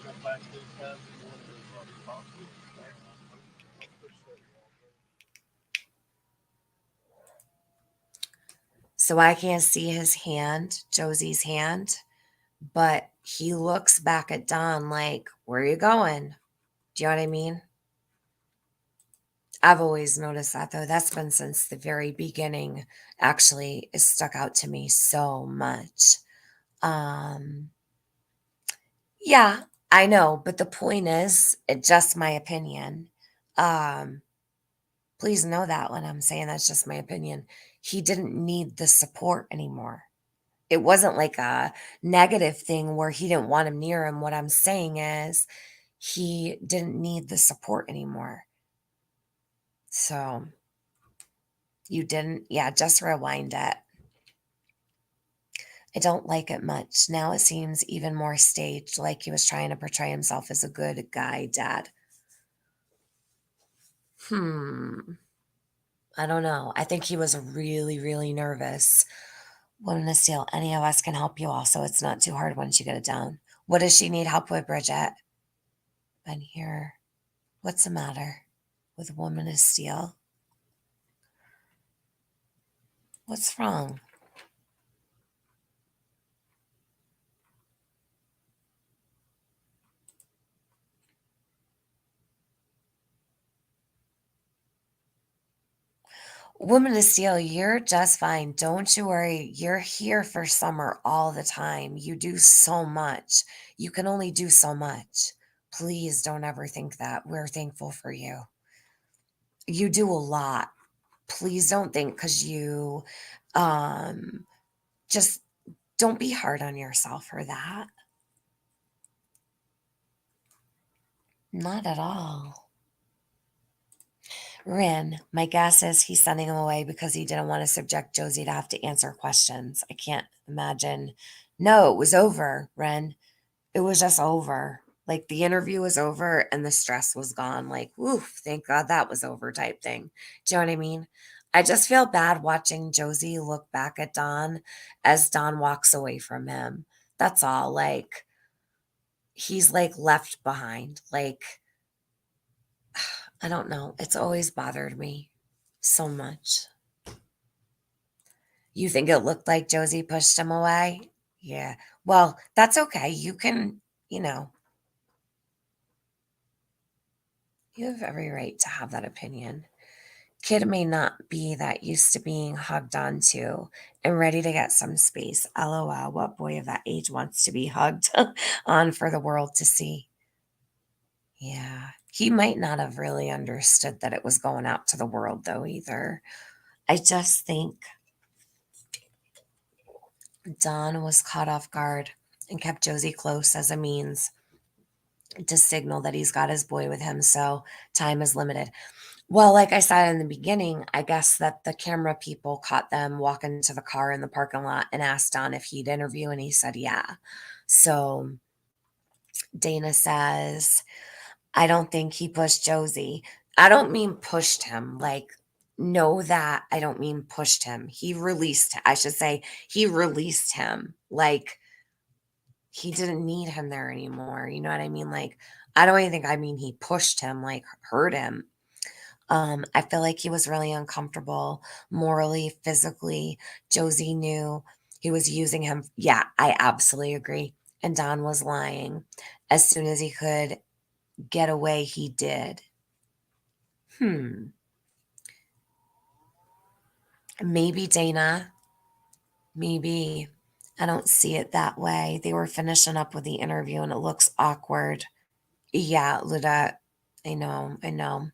Come back this time. So I can't see his hand, Josie's hand, but he looks back at Don like, "Where are you going?" Do you know what I mean? I've always noticed that though. That's been since the very beginning. Actually, it stuck out to me so much. Um, yeah, I know, but the point is, it's just my opinion. Um, Please know that when I'm saying that's just my opinion. He didn't need the support anymore. It wasn't like a negative thing where he didn't want him near him. What I'm saying is he didn't need the support anymore. So you didn't, yeah, just rewind it. I don't like it much. Now it seems even more staged, like he was trying to portray himself as a good guy dad. I don't know. I think he was really, really nervous. Woman of Steel, any of us can help you also. It's not too hard once you get it down. What does she need help with, Bridget? Been here. What's the matter with Woman of Steel? What's wrong? Woman of Steel, you're just fine. Don't you worry. You're here for Summer all the time. You do so much. You can only do so much. Please don't ever think that. We're thankful for you. You do a lot. Please don't think because you just don't be hard on yourself for that. Not at all. Rin, my guess is he's sending him away because he didn't want to subject Josie to have to answer questions. I can't imagine. No, it was over, Rin. It was just over. Like the interview was over and the stress was gone. Like, woof, thank God that was over type thing. Do you know what I mean? I just feel bad watching Josie look back at Don as Don walks away from him. That's all. Like, he's like left behind. Like, I don't know. It's always bothered me so much. You think it looked like Josie pushed him away? Yeah. Well, that's okay. You can, you have every right to have that opinion. Kid may not be that used to being hugged onto and ready to get some space. LOL, what boy of that age wants to be hugged on for the world to see? Yeah, he might not have really understood that it was going out to the world, though, either. I just think Don was caught off guard and kept Josie close as a means to signal that he's got his boy with him, so time is limited. Well, like I said in the beginning, I guess that the camera people caught them walking to the car in the parking lot and asked Don if he'd interview, and he said, yeah. So Dana says, I don't think he pushed Josie. I don't mean pushed him. Like, know that I don't mean pushed him. He released, I should say, he released him. Like, he didn't need him there anymore. You know what I mean? Like, I don't even think I mean he pushed him, like, hurt him. I feel like he was really uncomfortable morally, physically. Josie knew he was using him. Yeah, I absolutely agree. And Don was lying. As soon as he could get away, he did. Maybe Dana. Maybe. I don't see it that way. They were finishing up with the interview and it looks awkward. Yeah, Ludette. I know. I know.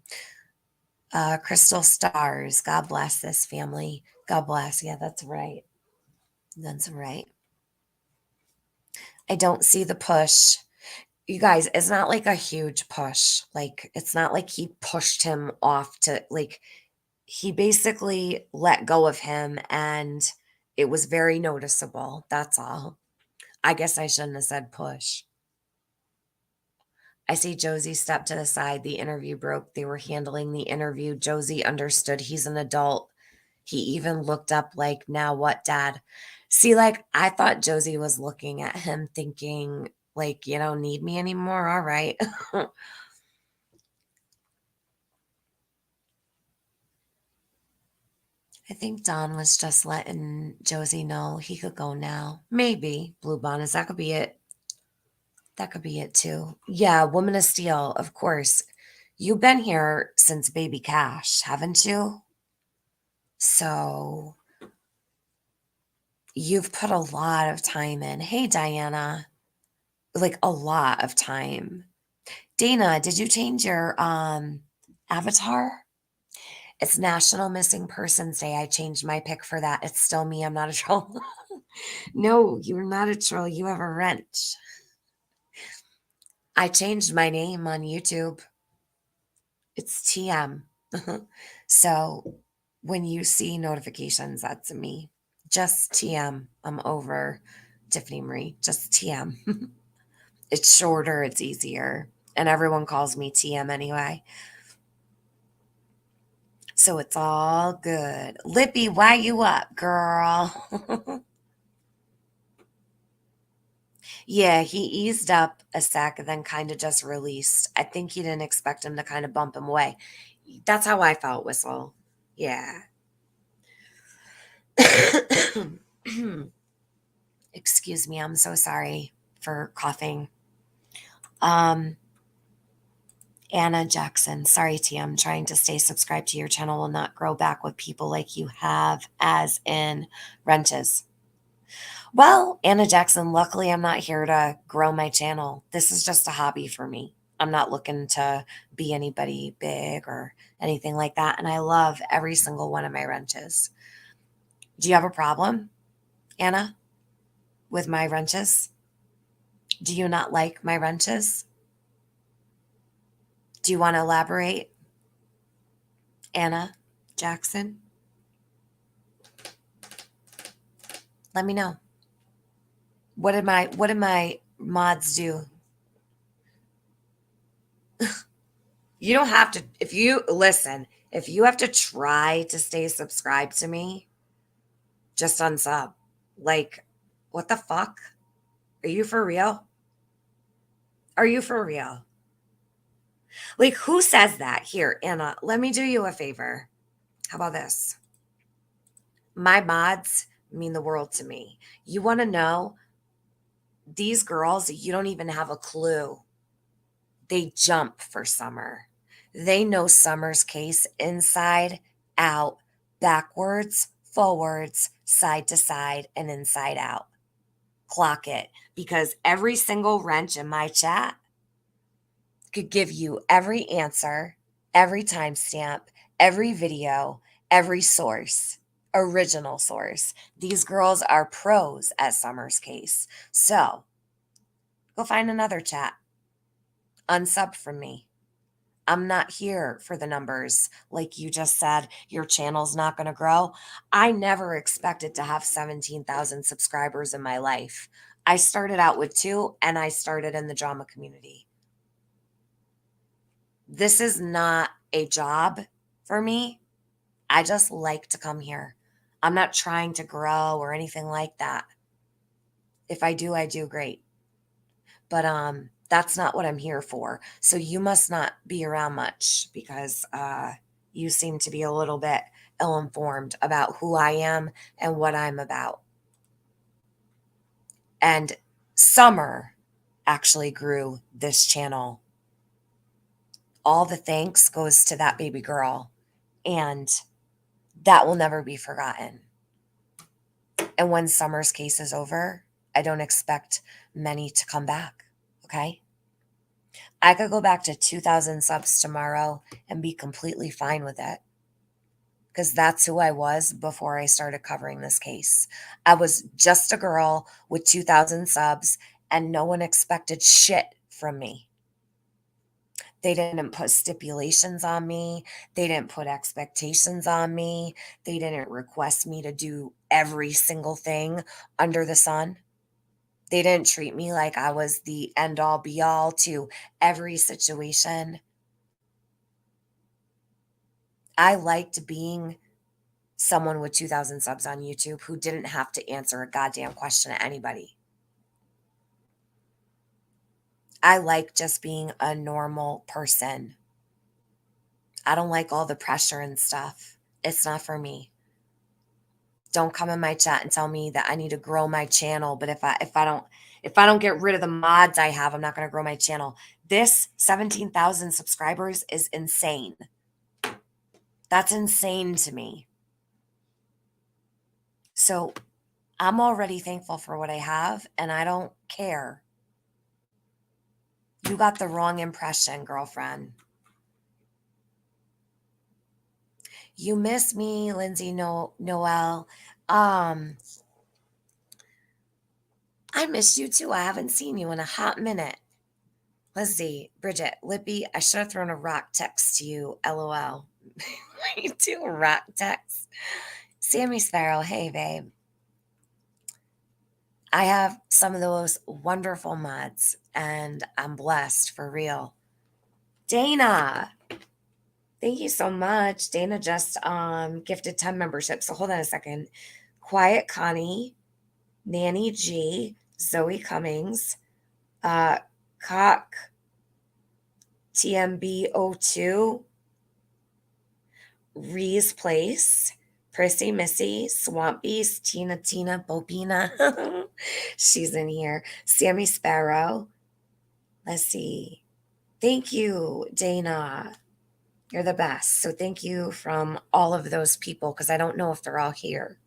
Crystal Stars. God bless this family. God bless. Yeah, that's right. That's right. I don't see the push. You guys, it's not like a huge push. Like, it's not like he pushed him off to, like, he basically let go of him and it was very noticeable. That's all. I guess I shouldn't have said push. I see Josie step to the side. The interview broke. They were handling the interview. Josie understood he's an adult. He even looked up, like, now what, Dad? See, like, I thought Josie was looking at him thinking, like, you don't need me anymore. All right. I think Don was just letting Josie know he could go now. Maybe. Blue Bonnets. That could be it. That could be it too. Yeah, Woman of Steel, of course. You've been here since Baby Cash, haven't you? So you've put a lot of time in. Hey, Diana. Like a lot of time. Dana, did you change your avatar? It's National Missing Persons Day. I changed my pic for that. It's still me. I'm not a troll. No, you're not a troll. You have a wrench. I changed my name on YouTube. It's TM. So when you see notifications, that's me. Just TM. I'm over Tiffany Marie. Just TM. It's shorter, it's easier. And everyone calls me TM anyway. So it's all good. Lippy, why you up, girl? Yeah, he eased up a sec and then kind of just released. I think he didn't expect him to kind of bump him away. That's how I felt, Whistle. Yeah. Excuse me, I'm so sorry for coughing. Anna Jackson, sorry T, I'm trying to stay subscribed to your channel will not grow back with people like you have, as in wrenches. Well, Anna Jackson, luckily I'm not here to grow my channel. This is just a hobby for me. I'm not looking to be anybody big or anything like that. And I love every single one of my wrenches. Do you have a problem, Anna, with my wrenches? Do you not like my wrenches? Do you want to elaborate, Anna Jackson? Let me know. What did my mods do? You don't have to, if you listen, if you have to try to stay subscribed to me, just unsub. Like, what the fuck? Are you for real? Are you for real? Like, who says that? Here, Anna, let me do you a favor. How about this? My mods mean the world to me. You want to know? These girls, you don't even have a clue. They jump for Summer. They know Summer's case inside out, backwards, forwards, side to side, and inside out. Clock it, because every single wrench in my chat could give you every answer, every timestamp, every video, every source, original source. These girls are pros at Summer's case. So go find another chat. Unsub from me. I'm not here for the numbers. Like you just said, your channel's not going to grow. I never expected to have 17,000 subscribers in my life. I started out with 2, and I started in the drama community. This is not a job for me. I just like to come here. I'm not trying to grow or anything like that. If I do, I do great. But that's not what I'm here for. So you must not be around much, because you seem to be a little bit ill-informed about who I am and what I'm about. And Summer actually grew this channel. All the thanks goes to that baby girl, and that will never be forgotten. And when Summer's case is over, I don't expect many to come back. Okay? I could go back to 2,000 subs tomorrow and be completely fine with it, because that's who I was before I started covering this case. I was just a girl with 2,000 subs, and no one expected shit from me. They didn't put stipulations on me. They didn't put expectations on me. They didn't request me to do every single thing under the sun. They didn't treat me like I was the end all be all to every situation. I liked being someone with 2,000 subs on YouTube who didn't have to answer a goddamn question to anybody. I like just being a normal person. I don't like all the pressure and stuff. It's not for me. Don't come in my chat and tell me that I need to grow my channel, but if I don't get rid of the mods I have, I'm not going to grow my channel. This 17,000 subscribers is insane. That's insane to me. So I'm already thankful for what I have, and I don't care. You got the wrong impression, girlfriend. You miss me, Lindsay Noel. I missed you too. I haven't seen you in a hot minute. Let's see. Bridget, Lippy, I should have thrown a rock text to you. LOL. You do a rock text. Sammy Sparrow, hey, babe. I have some of those wonderful mods, and I'm blessed for real. Dana, thank you so much. Dana just gifted 10 memberships. So hold on a second. Quiet Connie, Nanny G, Zoe Cummings, Cock, TMB02, Ree's Place, Prissy Missy, Swamp Beast, Tina Bobina. She's in here. Sammy Sparrow. Let's see. Thank you, Dana. You're the best. So thank you from all of those people, because I don't know if they're all here.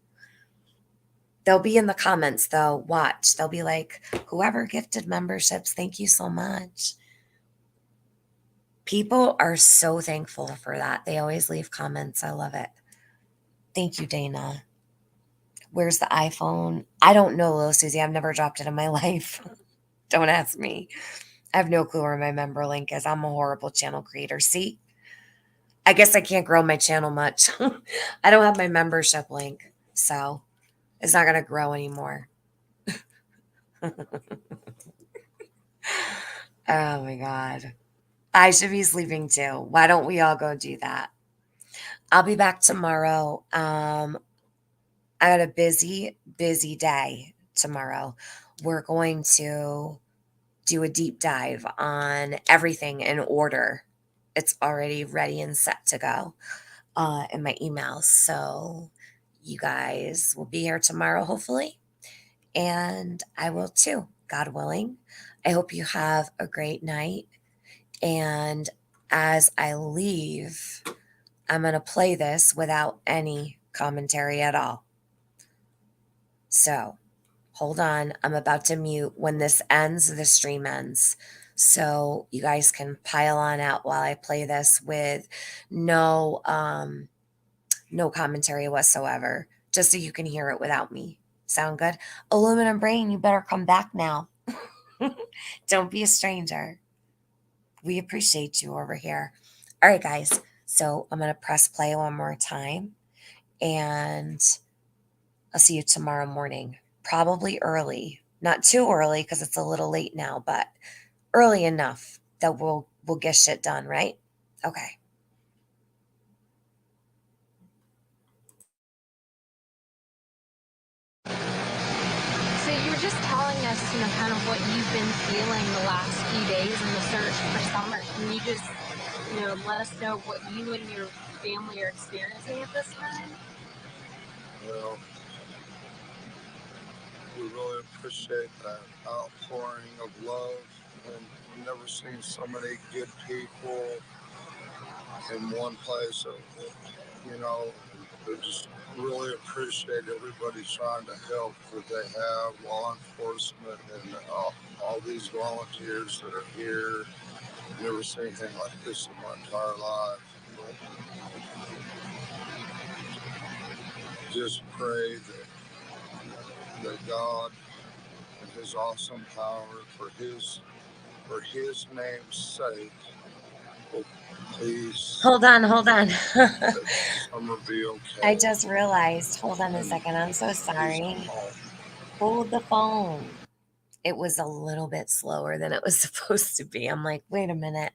They'll be in the comments, though. Watch. They'll be like, whoever gifted memberships, thank you so much. People are so thankful for that. They always leave comments. I love it. Thank you, Dana. Where's the iPhone? I don't know, Lil Susie. I've never dropped it in my life. Don't ask me. I have no clue where my member link is. I'm a horrible channel creator. See? I guess I can't grow my channel much. I don't have my membership link, so it's not going to grow anymore. Oh, my God. I should be sleeping too. Why don't we all go do that? I'll be back tomorrow. I got a busy day tomorrow. We're going to do a deep dive on everything in order. It's already ready and set to go in my emails. So you guys will be here tomorrow, hopefully. And I will too, God willing. I hope you have a great night. And as I leave, I'm going to play this without any commentary at all. So hold on. I'm about to mute. When this ends, the stream ends. So you guys can pile on out while I play this with no commentary whatsoever, just so you can hear it without me. Sound good? Aluminum Brain, you better come back now. Don't be a stranger. We appreciate you over here. All right, guys. So I'm going to press play one more time, and I'll see you tomorrow morning. Probably early. Not too early because it's a little late now, but early enough that we'll get shit done, right? Okay. So you were just telling us, kind of what you've been feeling the last few days in the search for Summer. Can you just, let us know what you and your family are experiencing at this time? Well, we really appreciate that outpouring of love, and we've never seen so many good people in one place. We just really appreciate everybody trying to help that they have, law enforcement and all these volunteers that are here. Never seen anything like this in my entire life. Just pray that God and His awesome power for His name's sake will please Hold on. that Summer be okay. I just realized. Hold on a And second. I'm so please come sorry. home. Hold the phone. It was a little bit slower than it was supposed to be. I'm like, wait a minute.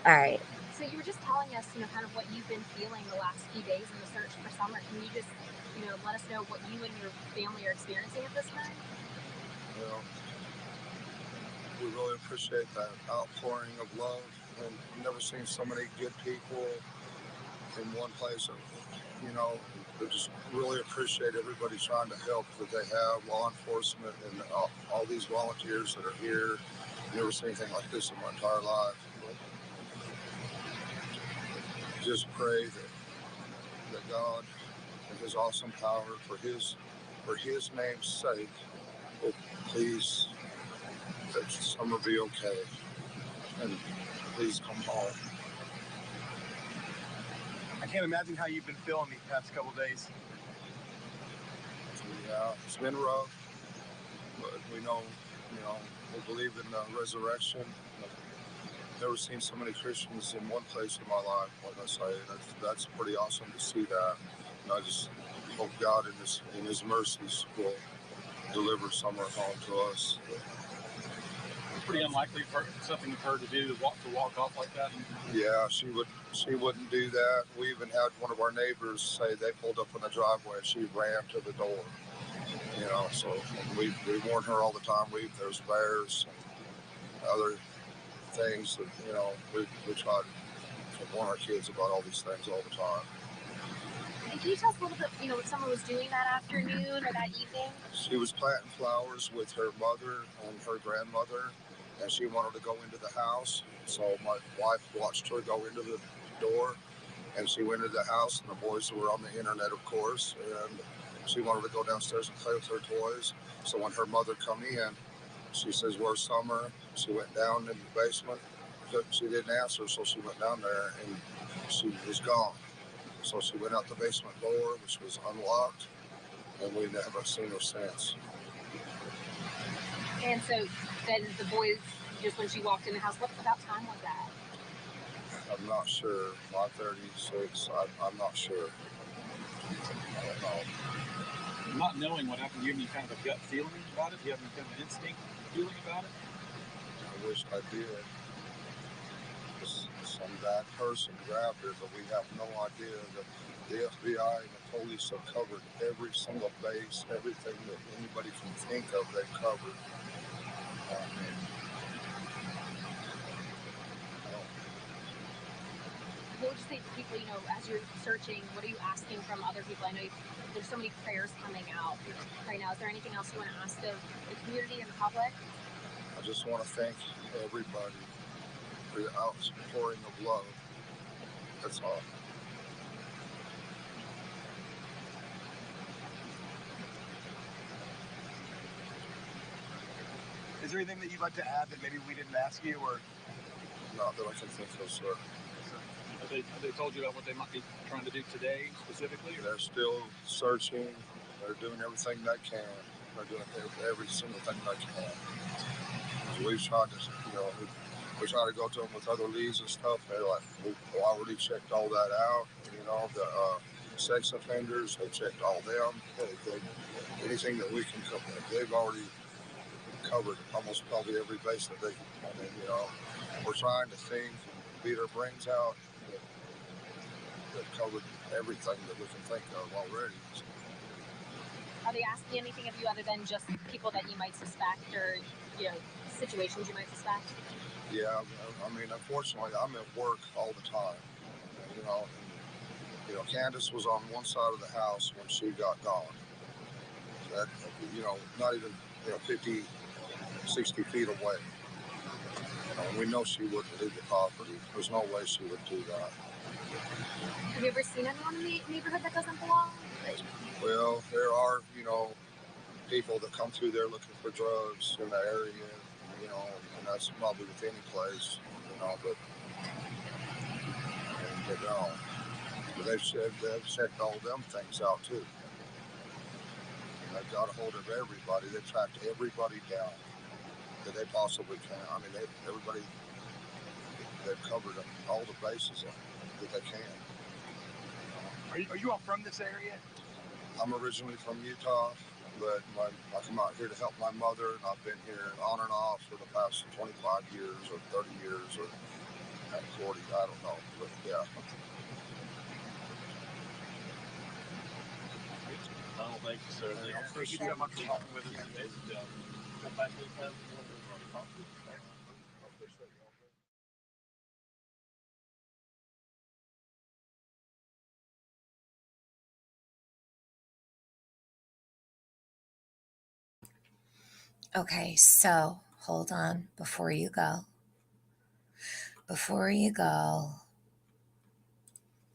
All right. So you were just telling us, kind of what you've been feeling the last few days in the search for Summer. Can you just, let us know what you and your family are experiencing at this time? Well, we really appreciate that outpouring of love, and we've never seen so many good people in one place. We just really appreciate everybody trying to help that they have, law enforcement and all these volunteers that are here. Never seen anything like this in my entire life. Just pray that God and His awesome power for His name's sake will please that Summer be okay, and please come home. I can't imagine how you've been feeling these past couple days. Yeah, it's been rough, but we know, we believe in the resurrection. I've never seen so many Christians in one place in my life. Like I say, that's pretty awesome to see that. And I just hope God in His mercies will deliver Summer home to us. It's pretty unlikely for something for her to do to walk off like that. Yeah, she wouldn't do that. We even had one of our neighbors say they pulled up in the driveway and she ran to the door. So we warn her all the time. There's bears and other things that we try to warn our kids about all these things all the time. And can you tell us a little bit, what Summer was doing that afternoon or that evening? She was planting flowers with her mother and her grandmother, and she wanted to go into the house. So my wife watched her go into the door, and she went into the house, and the boys were on the internet, of course, and she wanted to go downstairs and play with her toys. So when her mother come in, she says, "Where's Summer?" She went down in the basement. She didn't answer, so she went down there, and she was gone. So she went out the basement door, which was unlocked, and we never seen her since. And so then the boys, just when she walked in the house, what about time was that? I'm not sure. 5:36. I'm not sure. I don't know. Not knowing what happened, do you have any kind of a gut feeling about it? Do you have any kind of an instinct feeling about it? I wish I did. Some bad person grabbed her, but we have no idea. The FBI and the police have covered every single base, everything that anybody can think of, they've covered. What would you say to people, as you're searching, what are you asking from other people? I know there's so many prayers coming out right now. Is there anything else you want to ask of the community and the public? I just want to thank everybody for the outpouring of love. That's all. Is there anything that you'd like to add that maybe we didn't ask you, or? Not that I can think of, sir. Have they told you about what they might be trying to do today specifically? They're still searching. They're doing everything they can. They're doing every single thing they can. We've tried to, we try to go to them with other leads and stuff. They're like, we already checked all that out. The sex offenders, they checked all them. Anything that we can cover, they've already covered almost probably every base that they. We're trying to think, beat our brains out. They've covered everything that we can think of already. Are they asking anything of you other than just people that you might suspect, or situations you might suspect? Yeah, unfortunately, I'm at work all the time. Candace was on one side of the house when she got gone. That, not even 50, 60 feet away. We know she wouldn't leave the property. There's no way she would do that. Have you ever seen anyone in the neighborhood that doesn't belong? Well, there are, people that come through there looking for drugs in the area, and that's probably with any place, but they've checked all them things out too. And they've got a hold of everybody. They've tracked everybody down that they possibly can. They've covered all the bases that they can. Are you all from this area? I'm originally from Utah, but I come out here to help my mother, and I've been here on and off for the past 25 years or 30 years or 40, I don't know, but yeah. Well, thank you, sir. Thank you so much for talking with us. Come back anytime you want to talk to us. Okay, so hold on before you go. Before you go.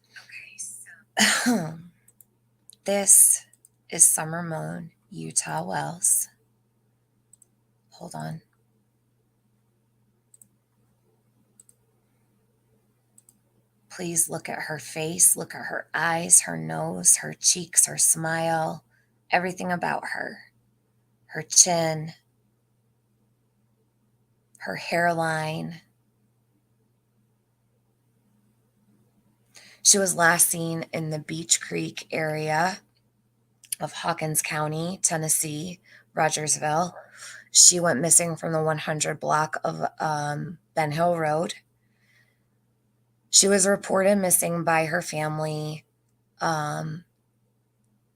Okay, so this is Summer Moon, Utah Wells. Hold on. Please look at her face, look at her eyes, her nose, her cheeks, her smile, everything about her. Her chin, her hairline. She was last seen in the Beach Creek area of Hawkins County, Tennessee, Rogersville. She went missing from the 100 block of Ben Hill Road. She was reported missing by her family around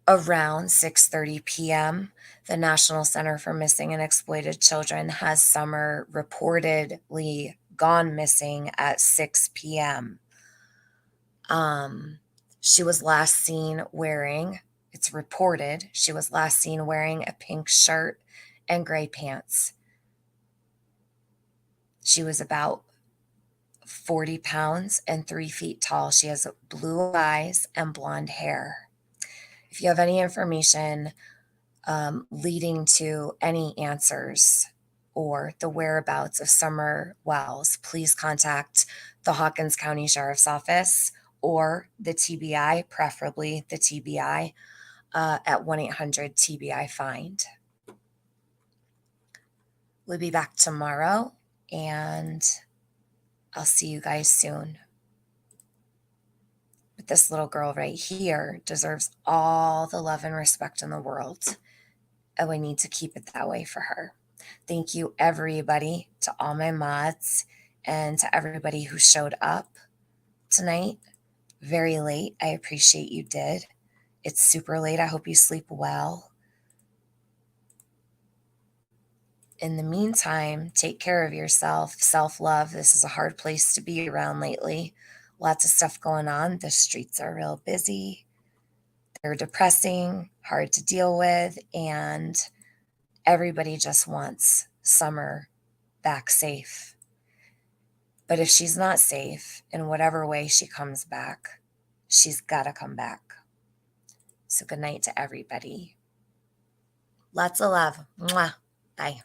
6:30 p.m. The National Center for Missing and Exploited Children has Summer reportedly gone missing at 6 p.m. She was last seen wearing, it's reported, she was last seen wearing a pink shirt and gray pants. She was about 40 pounds and 3 feet tall. She has blue eyes and blonde hair. If you have any information leading to any answers or the whereabouts of Summer Wells, please contact the Hawkins County Sheriff's Office or the TBI, preferably the TBI, at 1-800-TBI-FIND. We'll be back tomorrow, and I'll see you guys soon. But this little girl right here deserves all the love and respect in the world, and we need to keep it that way for her. Thank you, everybody, to all my mods and to everybody who showed up tonight very late. I appreciate you did. It's super late. I hope you sleep well. In the meantime, take care of yourself. Self-love. This is a hard place to be around lately. Lots of stuff going on. The streets are real busy. They're depressing, hard to deal with, and everybody just wants Summer back safe. But if she's not safe, in whatever way she comes back, she's got to come back. So good night to everybody. Lots of love. Mwah. Bye.